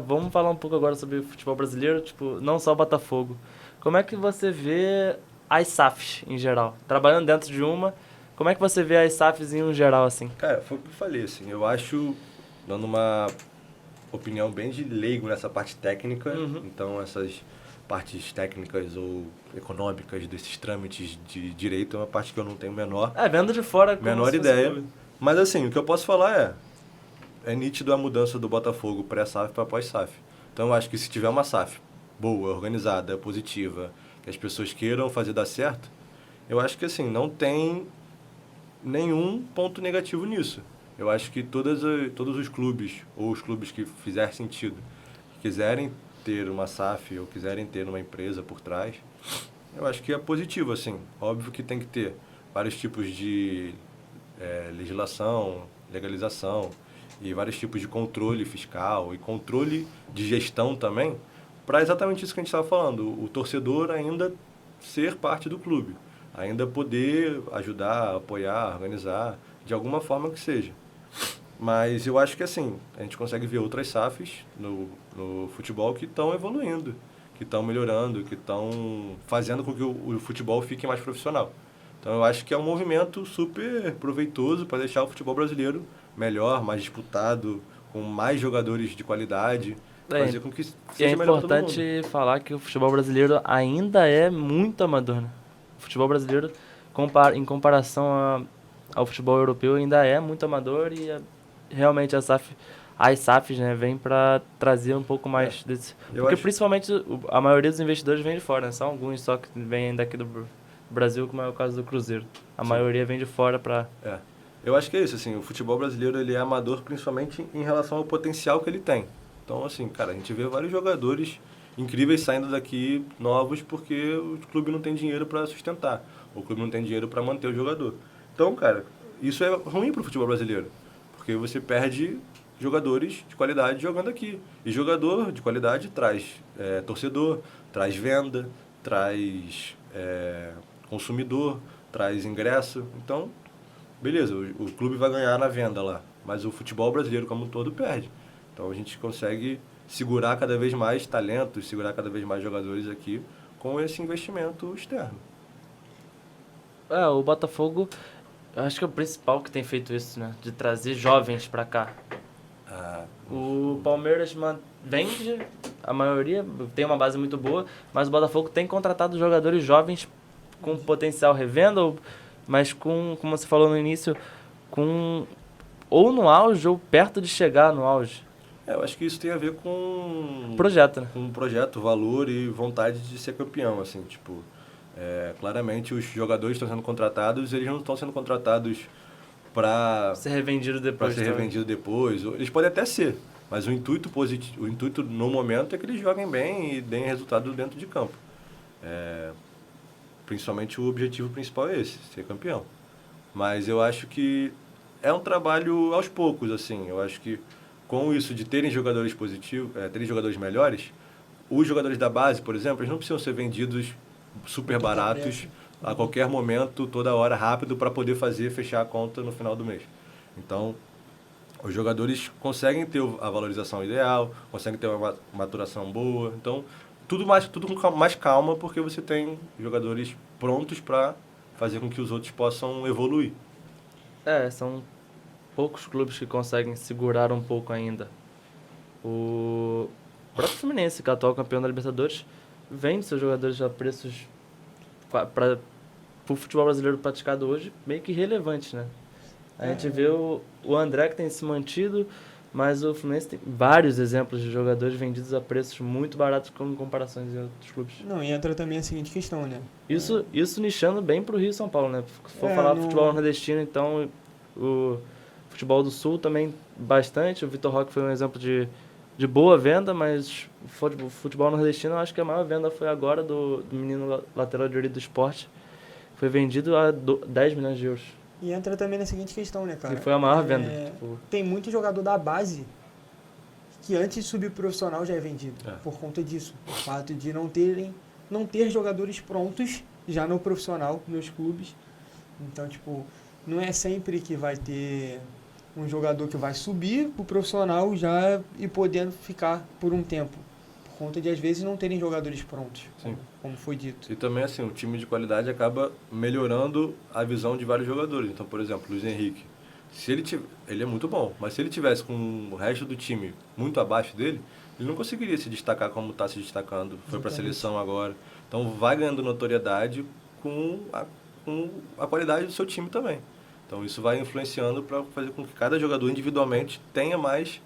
vamos falar um pouco agora sobre futebol brasileiro, tipo, não só o Botafogo. Como é que você vê as SAFs em geral? Trabalhando dentro de uma, como é que você vê as SAFs em um geral, assim? Cara, foi o que eu falei, assim, eu acho, dando uma opinião bem de leigo nessa parte técnica, então essas partes técnicas ou econômicas desses trâmites de direito é uma parte que eu não tenho Vendo de fora... como menor se fosse ideia. clube. Mas assim, o que eu posso falar é nítido a mudança do Botafogo pré-SAF para pós-SAF. Então eu acho que se tiver uma SAF boa, organizada, positiva, que as pessoas queiram fazer dar certo, eu acho que assim, não tem nenhum ponto negativo nisso. Eu acho que todos os clubes, ou os clubes que fizer sentido, que quiserem ter uma SAF ou quiserem ter uma empresa por trás, eu acho que é positivo, assim. Óbvio que tem que ter vários tipos de legislação, legalização e vários tipos de controle fiscal e controle de gestão também, para exatamente isso que a gente estava falando, o torcedor ainda ser parte do clube, ainda poder ajudar, apoiar, organizar, de alguma forma que seja. Mas eu acho que assim, a gente consegue ver outras SAFs no futebol que estão evoluindo, que estão melhorando, que estão fazendo com que o futebol fique mais profissional. Então eu acho que é um movimento super proveitoso para deixar o futebol brasileiro melhor, mais disputado, com mais jogadores de qualidade, fazer com que E seja é melhor para todo mundo. importante falar que o futebol brasileiro ainda é muito amador, né? O futebol brasileiro, em comparação ao futebol europeu, ainda é muito amador e realmente as SAFs, né, vêm para trazer um pouco mais desse... Porque principalmente a maioria dos investidores vem de fora, né? São alguns só que vêm daqui do Brasil, como é o caso do Cruzeiro. A maioria vem de fora para... Eu acho que é isso, assim, o futebol brasileiro ele é amador principalmente em relação ao potencial que ele tem. Então, assim, cara, a gente vê vários jogadores incríveis saindo daqui novos porque o clube não tem dinheiro para sustentar, o clube não tem dinheiro para manter o jogador. Então, cara, isso é ruim para o futebol brasileiro, porque você perde jogadores de qualidade jogando aqui. E jogador de qualidade traz torcedor, traz venda, traz consumidor, traz ingresso. Então, beleza, o clube vai ganhar na venda lá, mas o futebol brasileiro como um todo perde. Então a gente consegue segurar cada vez mais talentos, segurar cada vez mais jogadores aqui com esse investimento externo. O Botafogo, eu acho que é o principal que tem feito isso, né? De trazer jovens pra cá. O Palmeiras vende, a maioria tem uma base muito boa, mas o Botafogo tem contratado jogadores jovens com potencial revenda, mas com, como você falou no início, ou no auge ou perto de chegar no auge. Eu acho que isso tem a ver com... Projeto, né? Com projeto, valor e vontade de ser campeão, assim, tipo... claramente os jogadores estão sendo contratados, eles não estão sendo contratados para ser revendido depois. Eles podem até ser, mas o intuito positivo, o intuito no momento é que eles joguem bem e deem resultado dentro de campo. Principalmente o objetivo principal é esse, ser campeão. Mas eu acho que é um trabalho aos poucos, assim. Eu acho que com isso de terem jogadores positivos, terem jogadores melhores, os jogadores da base, por exemplo, eles não precisam ser vendidos super baratos a qualquer momento, toda hora, rápido, para poder fechar a conta no final do mês. Então, os jogadores conseguem ter a valorização ideal, conseguem ter uma maturação boa. Então, tudo com mais calma, porque você tem jogadores prontos para fazer com que os outros possam evoluir. São poucos clubes que conseguem segurar um pouco ainda. O próprio Fluminense, que é o atual campeão da Libertadores, vende seus jogadores a preços para o futebol brasileiro praticado hoje meio que relevantes, né? A gente vê o André que tem se mantido, mas o Fluminense tem vários exemplos de jogadores vendidos a preços muito baratos em comparações em outros clubes. Não, e entra também a seguinte questão, né? Isso nichando bem pro Rio e São Paulo, né? Se for falar futebol nordestino, então o futebol do Sul também bastante. O Vitor Roque foi um exemplo de boa venda, mas o futebol nordestino, eu acho que a maior venda foi agora do menino lateral direito do Sport. Foi vendido a 10 milhões de euros. E entra também na seguinte questão, né, cara? E foi a maior venda. Tem muito jogador da base que antes de subir pro profissional já é vendido. Por conta disso. O fato de não ter jogadores prontos já no profissional, nos clubes. Então, tipo, não é sempre que vai ter um jogador que vai subir pro profissional já e podendo ficar por um tempo. Por conta de, às vezes, não terem jogadores prontos, como foi dito. E também, assim, o time de qualidade acaba melhorando a visão de vários jogadores. Então, por exemplo, Luiz Henrique, ele é muito bom, mas se ele tivesse com o resto do time muito abaixo dele, ele não conseguiria se destacar como está se destacando. Foi para a seleção agora. Então, vai ganhando notoriedade com a qualidade do seu time também. Então, isso vai influenciando para fazer com que cada jogador individualmente tenha mais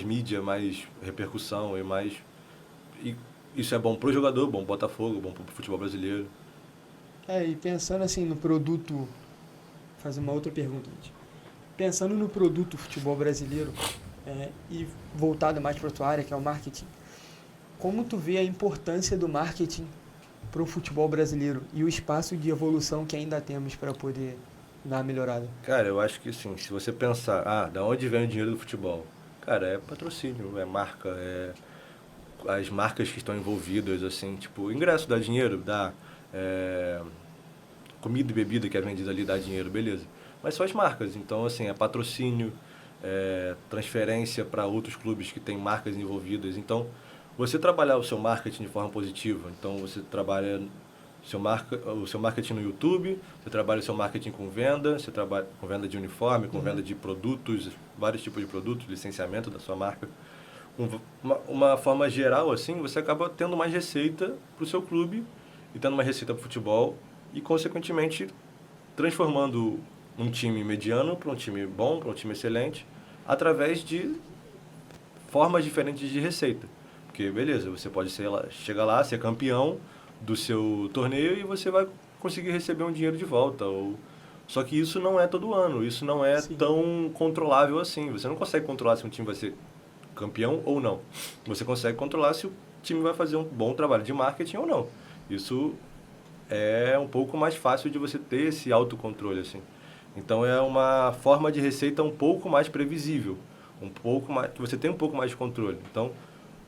mídia, mais repercussão e isso é bom pro jogador, bom pro Botafogo, bom pro futebol brasileiro. E pensando assim no produto, fazer uma outra pergunta, gente. Pensando no produto futebol brasileiro e voltado mais para a tua área, que é o marketing, como tu vê a importância do marketing para o futebol brasileiro e o espaço de evolução que ainda temos para poder dar uma melhorada? Cara, eu acho que assim, se você pensar, da onde vem o dinheiro do futebol? Cara, é patrocínio, é marca, as marcas que estão envolvidas, assim, tipo, ingresso dá dinheiro, dá comida e bebida que é vendida ali dá dinheiro, beleza. mas são as marcas. Então, assim, é patrocínio, transferência para outros clubes que têm marcas envolvidas. Então, você trabalhar o seu marketing de forma positiva. Então, você trabalha o seu marketing no YouTube, você trabalha o seu marketing com venda, você trabalha com venda de uniforme, com venda de produtos, vários tipos de produtos, licenciamento da sua marca. Uma forma geral, assim, você acaba tendo mais receita para o seu clube e tendo mais receita para o futebol e, consequentemente, transformando um time mediano para um time bom, para um time excelente, através de formas diferentes de receita. Porque, beleza, você pode chegar lá, ser campeão do seu torneio e você vai conseguir receber um dinheiro de volta. Só que isso não é todo ano, isso não é tão controlável assim. Você não consegue controlar se um time vai ser campeão ou não. Você consegue controlar se o time vai fazer um bom trabalho de marketing ou não. Isso é um pouco mais fácil de você ter esse autocontrole, assim. Então, é uma forma de receita um pouco mais previsível, que você tem um pouco mais de controle. Então,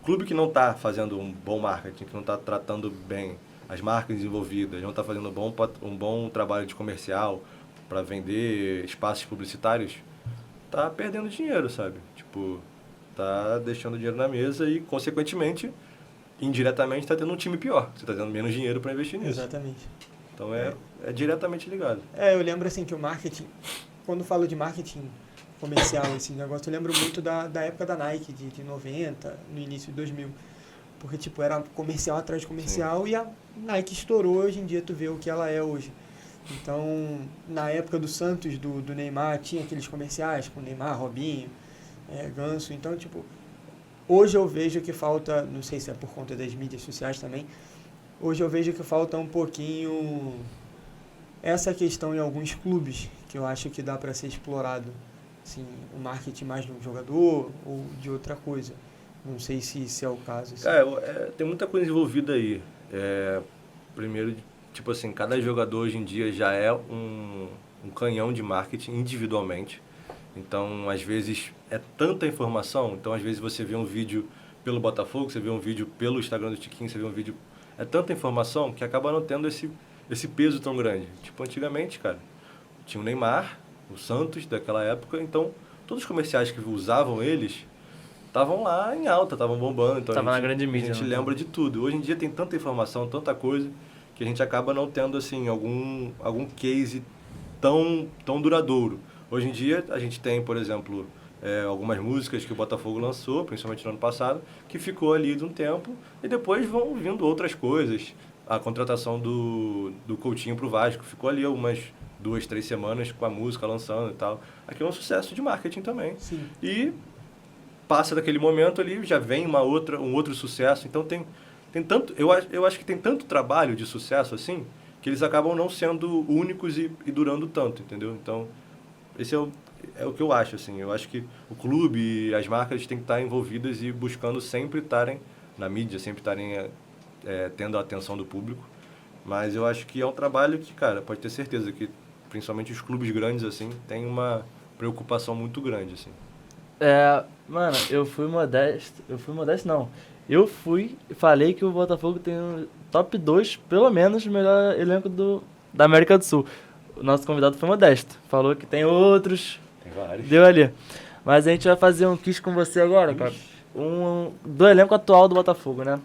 clube que não está fazendo um bom marketing, que não está tratando bem as marcas envolvidas, não está fazendo um bom trabalho de comercial para vender espaços publicitários, está perdendo dinheiro, sabe? Tipo, está deixando dinheiro na mesa e, consequentemente, indiretamente está tendo um time pior. Você está tendo menos dinheiro para investir nisso. Exatamente. Então, é diretamente ligado. Eu lembro assim que o marketing, quando falo de marketing comercial, esse negócio, eu lembro muito da época da Nike, de 90, no início de 2000. Porque, tipo, era comercial atrás de comercial. Sim. E a Nike estourou, hoje em dia tu vê o que ela é hoje. Então, na época do Santos, do Neymar, tinha aqueles comerciais com Neymar, Robinho, Ganso. Então, tipo, hoje eu vejo que falta, não sei se é por conta das mídias sociais também, hoje eu vejo que falta um pouquinho essa questão em alguns clubes, que eu acho que dá para ser explorado. Assim, o marketing mais de um jogador ou de outra coisa. Não sei se é o caso. Assim. Tem muita coisa envolvida aí. Primeiro, tipo assim, cada jogador hoje em dia já é um canhão de marketing individualmente. Então, às vezes, é tanta informação. Então, às vezes, você vê um vídeo pelo Botafogo, você vê um vídeo pelo Instagram do Tiquinho, você vê um vídeo... É tanta informação que acaba não tendo esse peso tão grande. Tipo, antigamente, cara, tinha o Neymar, o Santos daquela época, então todos os comerciais que usavam eles estavam lá em alta, estavam bombando. Então na grande mídia. A gente lembra de tudo. Hoje em dia tem tanta informação, tanta coisa, que a gente acaba não tendo assim, algum case tão duradouro. Hoje em dia a gente tem, por exemplo, algumas músicas que o Botafogo lançou, principalmente no ano passado, que ficou ali de um tempo, e depois vão vindo outras coisas. A contratação do Coutinho pro Vasco ficou ali algumas 2, 3 semanas com a música lançando e tal. Aquilo é um sucesso de marketing também. Sim. E passa daquele momento ali, já vem um outro sucesso. Então tem tanto, eu acho que tem tanto trabalho de sucesso assim, que eles acabam não sendo únicos e durando tanto, entendeu? Então, esse é o que eu acho, assim. Eu acho que o clube e as marcas têm que estar envolvidas e buscando sempre estarem na mídia, sempre estarem tendo a atenção do público. Mas eu acho que é um trabalho que, cara, pode ter certeza que principalmente os clubes grandes, assim, tem uma preocupação muito grande, assim. Mano, eu fui modesto não. Eu falei que o Botafogo tem um top 2, pelo menos, melhor elenco da América do Sul. O nosso convidado foi modesto, falou que tem outros. Tem vários. Deu ali. Mas a gente vai fazer um quiz com você agora, cara. Do elenco atual do Botafogo, né?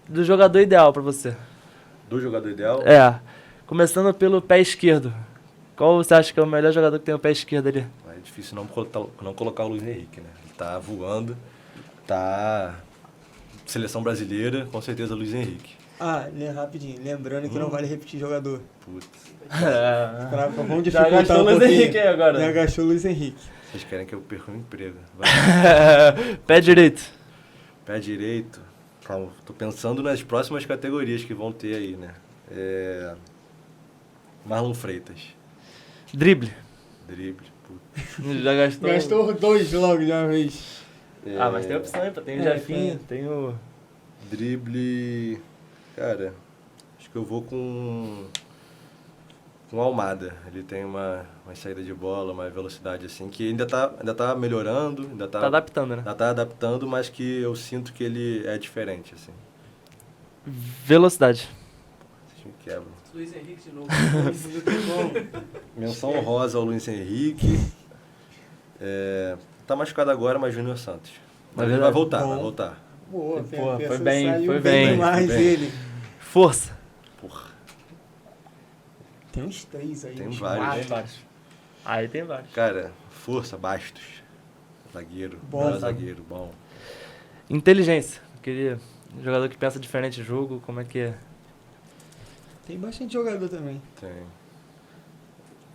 Do jogador ideal pra você. Do jogador ideal? Começando pelo pé esquerdo. Qual você acha que é o melhor jogador que tem o pé esquerdo ali? É difícil não colocar o Luiz Henrique, né? Ele tá voando, tá... Seleção brasileira, com certeza Luiz Henrique. Rapidinho. Lembrando que não vale repetir jogador. Putz. Vamos já gastou o Luiz Henrique aí agora. Já gastou o Luiz Henrique. Vocês querem que eu perca o emprego. Pé direito. Pé direito. Calma, tô pensando nas próximas categorias que vão ter aí, né? Marlon Freitas. Drible. Putz. Já gastou? Gastou 2 logo de uma vez. Mas tem opção aí, tem o Jefinho, tem o... Drible... Cara, acho que eu vou com o Almada. Ele tem uma saída de bola, uma velocidade assim, que ainda tá melhorando, Tá adaptando, né? Ainda tá adaptando, mas que eu sinto que ele é diferente, assim. Velocidade. Vocês me quebram. Luiz Henrique de novo. Menção honrosa ao Luiz Henrique. Tá machucado agora, mas Júnior Santos. Mas ele vai voltar, Bom. vai voltar. Boa, Pô, essa foi bem, saiu foi bem, demais foi bem. ele. Força. Porra, Tem uns 3 aí. Tem uns vários. quatro. Tem vários. Aí tem vários. cara, força, Bastos. Zagueiro, Bom, melhor sabe? zagueiro, bom. Inteligência. Queria um jogador que pensa diferente de jogo, como é que é? Tem bastante jogador também. Tem.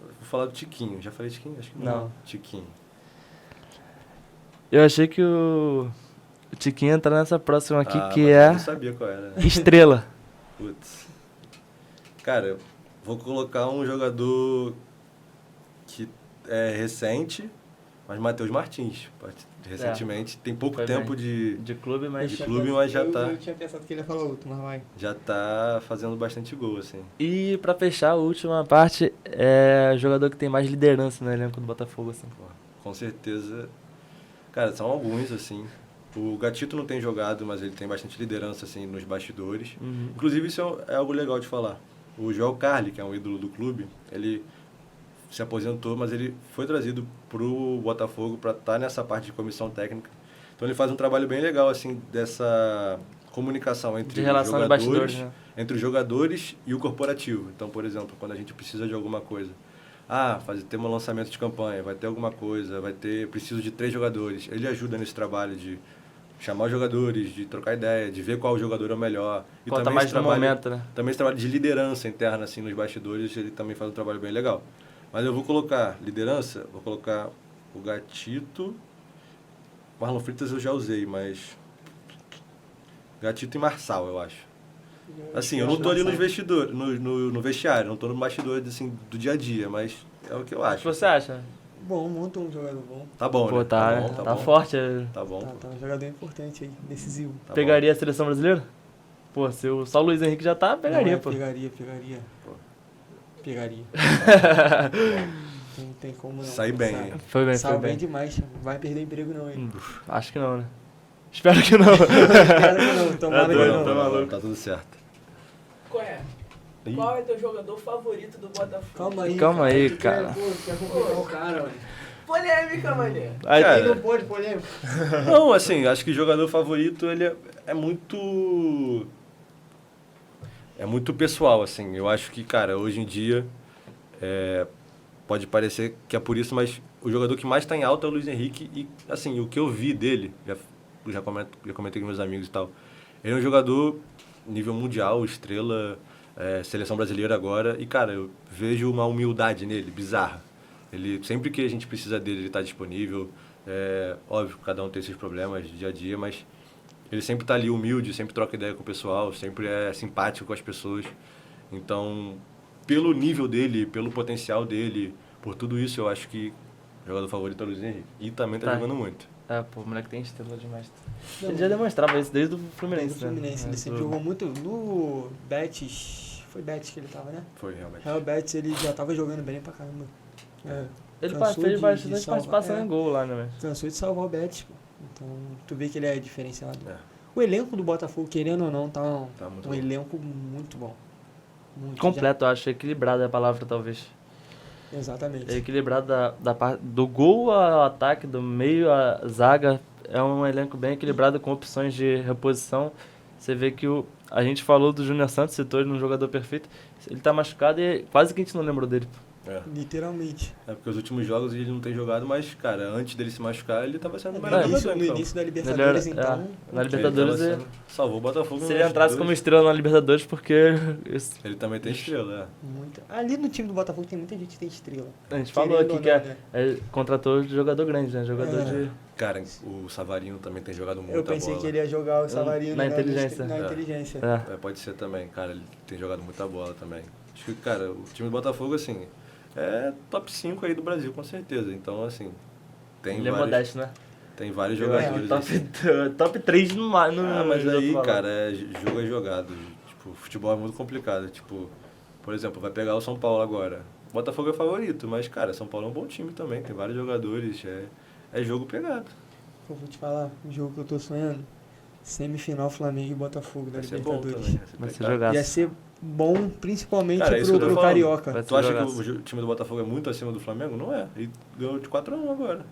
Vou falar do Tiquinho. Já falei Tiquinho? Acho que Não. Tiquinho. Eu achei que o Tiquinho ia entrar nessa próxima aqui, que mas é eu não sabia qual era. Estrela. Putz. Cara, eu vou colocar um jogador que é recente, mas Matheus Martins. Recentemente, tem pouco Foi tempo De clube, mas... De clube, mas já tá. Eu tinha pensado que ele ia falar outro, mas vai. já tá fazendo bastante gol, assim. E pra fechar a última parte, é o jogador que tem mais liderança no elenco do Botafogo, assim. Pô, com certeza. Cara, são alguns, assim. O Gatito não tem jogado, mas ele tem bastante liderança, assim, nos bastidores. Uhum. Inclusive, isso é algo legal de falar. O Joel Carli, que é um ídolo do clube, ele se aposentou, mas ele foi trazido pro Botafogo para estar nessa parte de comissão técnica. Então ele faz um trabalho bem legal, assim, dessa comunicação entre De relação os de bastidores, né? entre os jogadores e o corporativo. Então, por exemplo, quando a gente precisa de alguma coisa, ter um lançamento de campanha, vai ter alguma coisa, preciso de 3 jogadores. Ele ajuda nesse trabalho de chamar os jogadores, de trocar ideia, de ver qual jogador é o melhor. E Conta também mais esse no trabalho, momento, né? também esse trabalho de liderança interna, assim, nos bastidores, ele também faz um trabalho bem legal. Mas eu vou colocar liderança, vou colocar o Gatito. Marlon Freitas eu já usei, mas Gatito e Marçal, eu acho. Assim, eu não tô ali nos vestidores, no vestiário, não tô no bastidor, assim, do dia a dia, mas é o que eu O que acho. você acha? Bom, monta um jogador bom. Tá bom, Pô, né? tá, bom, tá bom. forte. Tá bom. Tá um jogador importante aí, decisivo. Tá Pegaria a seleção brasileira? Pô, se o só o Luiz Henrique já tá, pegaria, Não, pô. Pegaria. Pô. Pegaria. Não tem como não. Sai bem, Sai. hein? Foi bem, Saiu foi bem bem. demais. Vai perder emprego não, hein? Acho que não, né? Espero que não. Espero que não, tomara que doido, não. tá maluco. Tá tudo certo. Qual é? Ih. Qual é teu jogador favorito do Botafogo? Calma aí, Tu cara. quer complicar o cara, mano. Polêmica, mané. Aí, Cara, Ele não pode polêmica. Não, assim, acho que jogador favorito, ele é muito... É muito pessoal, assim. Eu acho que, cara, hoje em dia, pode parecer que é por isso, mas o jogador que mais tá em alta é o Luiz Henrique. E, assim, o que eu vi dele, já comentei com meus amigos e tal, ele é um jogador nível mundial, estrela, seleção brasileira agora. E, cara, eu vejo uma humildade nele, bizarra. Ele, sempre que a gente precisa dele, ele está disponível. Óbvio, cada um tem seus problemas de dia a dia, mas ele sempre está ali humilde, sempre troca ideia com o pessoal, sempre é simpático com as pessoas. Então, pelo nível dele, pelo potencial dele, por tudo isso, eu acho que o jogador favorito é o Luiz Henrique. E também está Tá. jogando muito. Pô, o moleque tem estrela demais. Não, Ele já demonstrava isso desde o Desde Fluminense, o Fluminense, né? ele sempre jogou muito no Betis. Foi Betis que ele tava, né? Foi, realmente. Real Betis ele já tava jogando bem pra caramba. Ele Cansou fez de bastante salvar, participação em gol lá, né? Cansou de salvar o Betis, pô. Então, tu vê que ele é diferenciado. É. O elenco do Botafogo, querendo ou não, tá muito um bom. elenco muito bom. Muito, Completo, eu acho. Equilibrado é a palavra, talvez. já- exatamente. É equilibrado da parte do gol ao ataque, do meio à zaga. É um elenco bem equilibrado com opções de reposição. Você vê que a gente falou do Júnior Santos, citou ele num jogador perfeito. Ele tá machucado e quase que a gente não lembrou dele. Literalmente. Porque os últimos jogos ele não tem jogado, mas, cara, antes dele se machucar, ele estava sendo o No melhor início, jogador. no então. início da Libertadores, Ele então. na Libertadores, Ele tava salvou o Botafogo. se ele entrasse como estrela na Libertadores, porque Ele também tem estrela, Muita. Ali no time do Botafogo tem muita gente que tem estrela. a gente falou Querendo aqui ou que não, né? contratou jogador grande, né? Jogador de... Cara, o Savarino também tem jogado muita Eu pensei bola. que ele ia jogar o Savarino Na né, inteligência. Na É. inteligência. É. Pode ser também, cara, ele tem jogado muita bola também. Acho que, cara, o time do Botafogo, assim, é top 5 aí do Brasil, com certeza. Então, assim, tem Ele é vários, modesto, né? tem vários Eu jogadores. assim. Top 3 no Mas no aí, outro cara, valor. jogo é jogado. Tipo, futebol é muito complicado. Tipo, por exemplo, vai pegar o São Paulo agora. O Botafogo é favorito, mas, cara, São Paulo é um bom time também. Tem vários jogadores, é jogo pegado. Pô, vou te falar, um jogo que eu tô sonhando. Semifinal Flamengo e Botafogo da Vai ser bom Libertadores. também. Vai ser pegado. jogaço. Ia ser bom, principalmente Cara, é isso que eu tô pro falando. Carioca. Vai Tu acha que jogaço. o time do Botafogo é muito acima do Flamengo? Não é. E ganhou de 4-1 agora.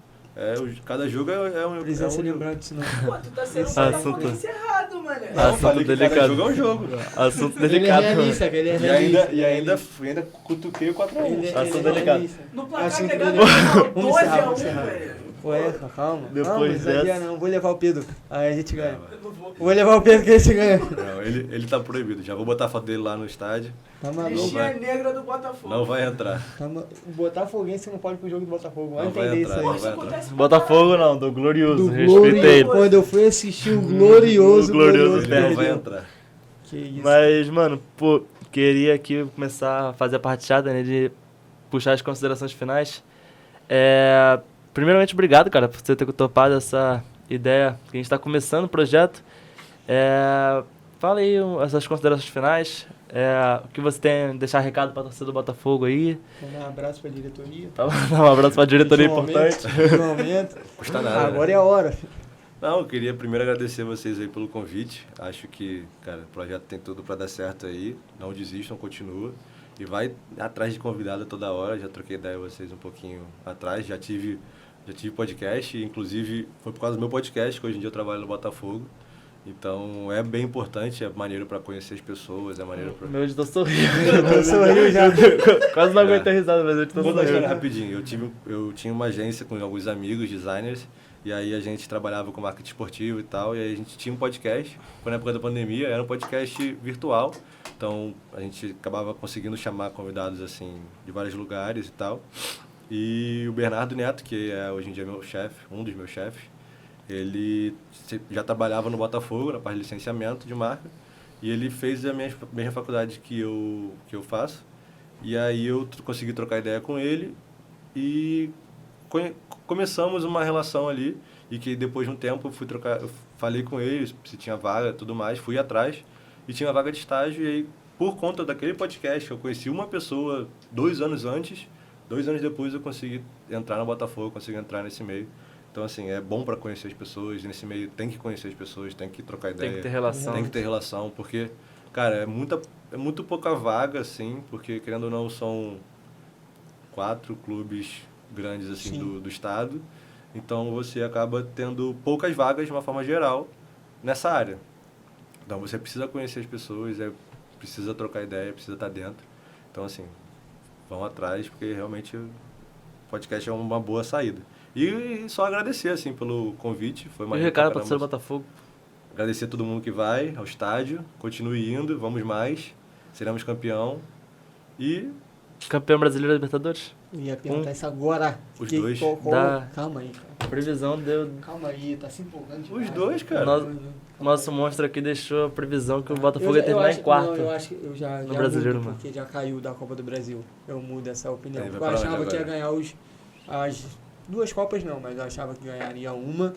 Cada jogo é um Precisa ser jogo. lembrado disso não. Pô, tu tá sendo Esse botafoguense errado, mané. Não, Assunto falei que cada delicado. jogo é um jogo. Assunto Ele é delicado. realista, cara, ele é E realista. ainda, e ainda, ainda cutuquei o 4-1. Ele Assunto é delicado. realista. No placar Assunto agregado, delicado. ele falou Vamos encerrar, 12 a 1, vamos encerrar. velho. Ué, calma. Depois não, exagera dessa- não, vou levar o Pedro. Aí a gente ganha. Eu não vou. Vou levar o Pedro que a gente ganha. Não, ele tá proibido. Já vou botar a foto dele lá no estádio. Tá maluco? Listinha negra do Botafogo. Não vai entrar. O Botafoguense não pode ir pro jogo do Botafogo. Vai Não vai entender entrar, isso não aí. Isso vai acontece Botafogo não, do Glorioso. Do Respeita glorioso, ele. quando eu fui assistir o glorioso, O glorioso Ele não vai perdeu. entrar. Que isso. Mas, mano, pô, queria aqui começar a fazer a parte chata, né, de puxar as considerações finais. Primeiramente, obrigado, cara, por você ter topado essa ideia que a gente tá começando o projeto. Fala aí essas considerações finais, o que você tem a deixar recado pra torcida do Botafogo aí. Mandar um abraço pra diretoria. Dá um abraço pra diretoria De um importante. aumento, de um aumento. Custa nada. Agora né? é a hora. Não, eu queria primeiro agradecer vocês aí pelo convite. Acho que, cara, o projeto tem tudo pra dar certo aí. Não desistam, continua. E vai atrás de convidado toda hora. Já troquei ideia com vocês um pouquinho atrás. Já tive podcast, inclusive foi por causa do meu podcast que hoje em dia eu trabalho no Botafogo. Então é bem importante, é maneiro pra conhecer as pessoas, é maneiro pra... Meu editor sorriu. Eu sorriu já. Quase não aguentei a risada, mas o editor Vou dar uma história sorriu. rapidinho. Eu tinha uma agência com alguns amigos, designers, e aí a gente trabalhava com marketing esportivo e tal, e aí a gente tinha um podcast, foi na época da pandemia, era um podcast virtual, então a gente acabava conseguindo chamar convidados assim de vários lugares e tal. E o Bernardo Neto, que é hoje em dia meu chefe, um dos meus chefes, ele já trabalhava no Botafogo, na parte de licenciamento de marca, e ele fez a mesma faculdade que eu faço. E aí eu consegui trocar ideia com ele e começamos uma relação ali, e que depois de um tempo eu falei com ele se tinha vaga e tudo mais, fui atrás e tinha vaga de estágio, e aí por conta daquele podcast eu conheci uma pessoa 2 anos antes, 2 anos depois eu consegui entrar no Botafogo, consegui entrar nesse meio. Então, assim, é bom para conhecer as pessoas, e nesse meio tem que conhecer as pessoas, tem que trocar ideia. Tem que ter relação. Tem que ter relação, porque, cara, é muito pouca vaga, assim, porque, querendo ou não, são 4 clubes grandes, assim, do estado. Então, você acaba tendo poucas vagas, de uma forma geral, nessa área. Então, você precisa conhecer as pessoas, precisa trocar ideia, precisa estar dentro. Então, assim, vão atrás, porque realmente o podcast é uma boa saída. E só agradecer, assim, pelo convite. Foi E o maneiro recado pra pra torcida do caramba. Botafogo. Agradecer a todo mundo que vai ao estádio. Continue indo, vamos mais. Seremos campeão. E Campeão brasileiro da Libertadores. Eu ia perguntar isso agora. Os dois. Calma aí, cara. Previsão deu. Calma aí, tá se empolgando demais. os dois, cara. Nosso monstro aqui deixou a previsão que o Botafogo ia terminar em quarto. Não, eu acho que eu já Brasileiro, mudo, mano. porque já caiu da Copa do Brasil. Eu mudo essa opinião. Aí vai Eu pra onde achava que ia agora? ganhar as 2 Copas não, mas eu achava que ganharia uma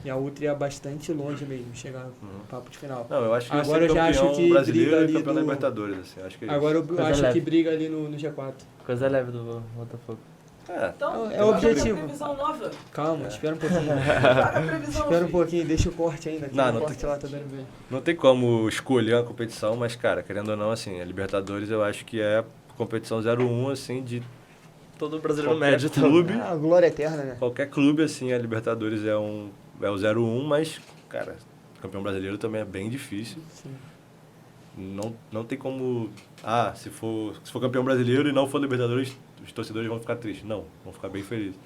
e a outra ia bastante longe mesmo, chegar no papo de final. Não, eu acho que Agora ia eu ser já acho campeão que brasileiro briga e ali campeão da do- Libertadores, assim. Acho que é Agora eu Coisa acho leve. que briga ali no G4. Coisa leve do Botafogo. isso. É. Então, É o objetivo. previsão nova. Calma, espera um pouquinho. Para a previsão, Espera um filho. pouquinho, deixa o corte ainda. Não, o não corte tem- lá tá dando bem. Não tem como escolher uma competição, mas, cara, querendo ou não, assim, a Libertadores eu acho que é competição 0-1, assim, de Todo brasileiro qualquer médio então. clube. Ah, glória eterna, né? Qualquer clube, assim, a Libertadores é o 0-1, mas, cara, campeão brasileiro também é bem difícil. Sim. Não tem como... Ah, se for campeão brasileiro e não for Libertadores, os torcedores vão ficar tristes. Não, vão ficar bem felizes.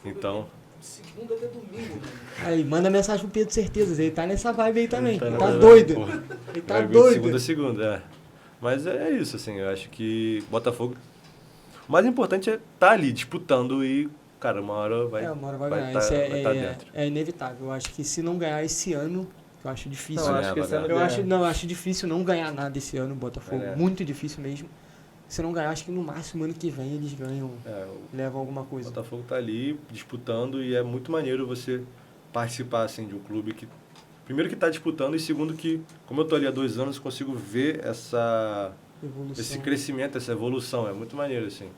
Então, Segunda até domingo, mano. Aí, manda mensagem pro Pedro Certezas, ele tá nessa vibe aí também. tá Ele nessa tá vibe, doido. pô, Ele tá vai vir de doido. segunda a segunda, é. Mas é isso, assim, eu acho que Botafogo... O mais importante é estar ali, disputando e, cara, uma hora vai... Uma hora vai vai ganhar. tá- Isso vai tá dentro. é inevitável. Eu acho que se não ganhar esse ano, eu acho difícil. Não, Vai acho que ganhar, esse ano vai Eu acho difícil não ganhar nada esse ano, Botafogo. Vai ganhar. Muito difícil mesmo. Se não ganhar, acho que no máximo ano que vem eles ganham, o levam alguma coisa. Botafogo tá ali disputando e é muito maneiro você participar, assim, de um clube que... Primeiro que tá disputando e segundo que, como eu tô ali há 2 anos, consigo ver esse Evolução. crescimento, essa evolução. É muito maneiro, assim.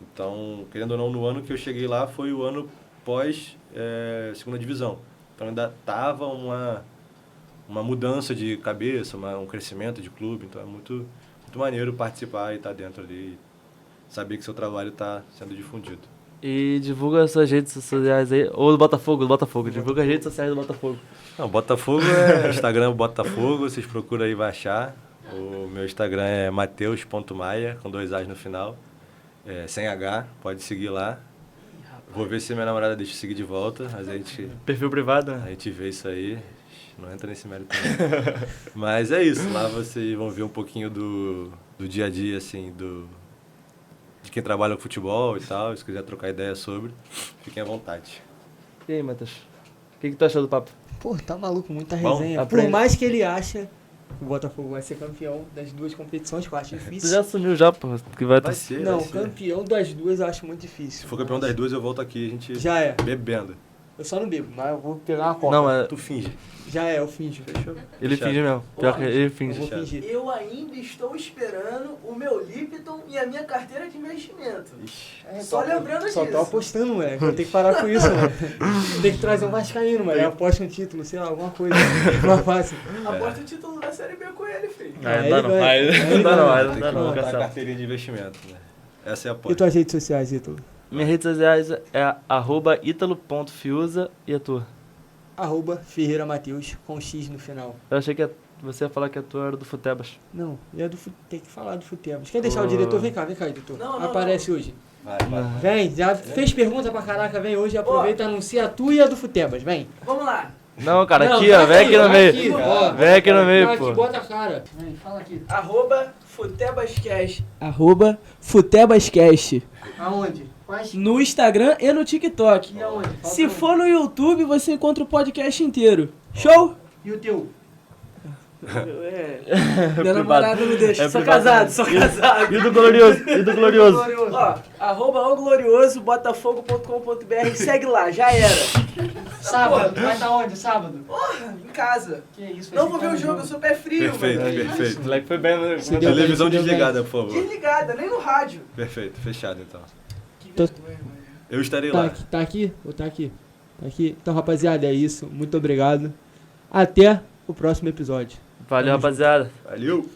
Então, querendo ou não, no ano que eu cheguei lá foi o ano pós segunda divisão. Então ainda tava uma mudança de cabeça, um crescimento de clube. Então é muito muito maneiro participar e estar dentro ali e saber que seu trabalho está sendo difundido. E divulga suas redes sociais aí. Ou do Botafogo. Divulga as redes sociais do Botafogo. Não, Botafogo Instagram Botafogo, vocês procuram aí, vai achar. O meu Instagram é mateus.maia, com 2 As no final. Sem H, pode seguir lá. Vou ver se minha namorada deixa eu seguir de volta, mas a Perfil privado, né? gente vê isso aí. Não entra nesse mérito não. Mas é isso, lá vocês vão ver um pouquinho do dia a dia, assim, de quem trabalha com futebol e tal. Se quiser trocar ideia sobre, fiquem à vontade. E aí, Matheus? O que tu achou do papo? Pô, tá maluco, muita Bom, resenha. Por aprende. mais que ele acha que o Botafogo vai ser campeão das 2 competições, que eu acho Tu difícil. já assumiu já, pô. Que vai ser, Não, vai ser. campeão das 2 eu acho muito difícil. Se for campeão das 2, eu volto aqui, a gente Já é. bebendo. Eu só não bebo, mas eu vou pegar uma copa. Não, é... Tu finge. Já é, eu finjo. Fechou? Ele Fechado. finge mesmo. Pior que ele Eu finge. vou Fechado. fingir. Eu ainda estou esperando o meu Lipton e a minha carteira de investimento. Ixi. Só lembrando Só tô disso. apostando, moleque. Eu tenho que parar com isso, mano. Tem que trazer um vascaíno, mano. Eu aposto um título, sei lá, alguma coisa. Mais fácil. Aposta o título da Série B com ele, filho. Aí Aí não dá não. vai. Aí Aí não dá não. vai. Aí Tem não dá que não. montar a Cancela. carteirinha de investimento, né? Essa é a E aposta. tuas redes sociais, Ítalo? Minhas redes sociais é @italo.fiuza e a tua. @Ferreira Mateus, com X no final. Eu achei que você ia falar que a tua era do Futebas. Não, tem que falar do Futebas. Quer deixar o diretor? Vem cá, editor. Não, não, Aparece hoje. Vai, vai. Vem, já fez pergunta pra caraca, vem hoje, aproveita e anuncia a tua e a do Futebas, vem. Vamos lá. Não, cara, Não, aqui, tá ó. Vem aqui no vai meio. ó. Vem aqui no meio, Tá pô. aqui, bota a cara. Vem, fala aqui. @futebascast. @futebascast. Aonde? Quais? No Instagram e no TikTok. E aonde? Fala Se pra for no YouTube, você encontra o podcast inteiro. Show? mim. E o teu? Minha namorada não deixa. É Sou privado. casado, sou casado. E do Glorioso? E do Glorioso? Ó, @oglorioso, botafogo.com.br. Segue lá, já era. Sábado, tu vai estar onde? Sábado? Porra, em casa. Que isso? Não vou ver o jogo, eu sou pé frio, Perfeito, mano. perfeito. O moleque foi bem, né? Se deu Televisão bem, se deu desligada, por favor. Desligada, nem no rádio. Perfeito, fechado então. Tô- Eu estarei Tá lá. aqui, tá aqui? Ou tá aqui? Tá aqui. Então, rapaziada, é isso. Muito obrigado. Até o próximo episódio. Valeu, rapaziada. Valeu!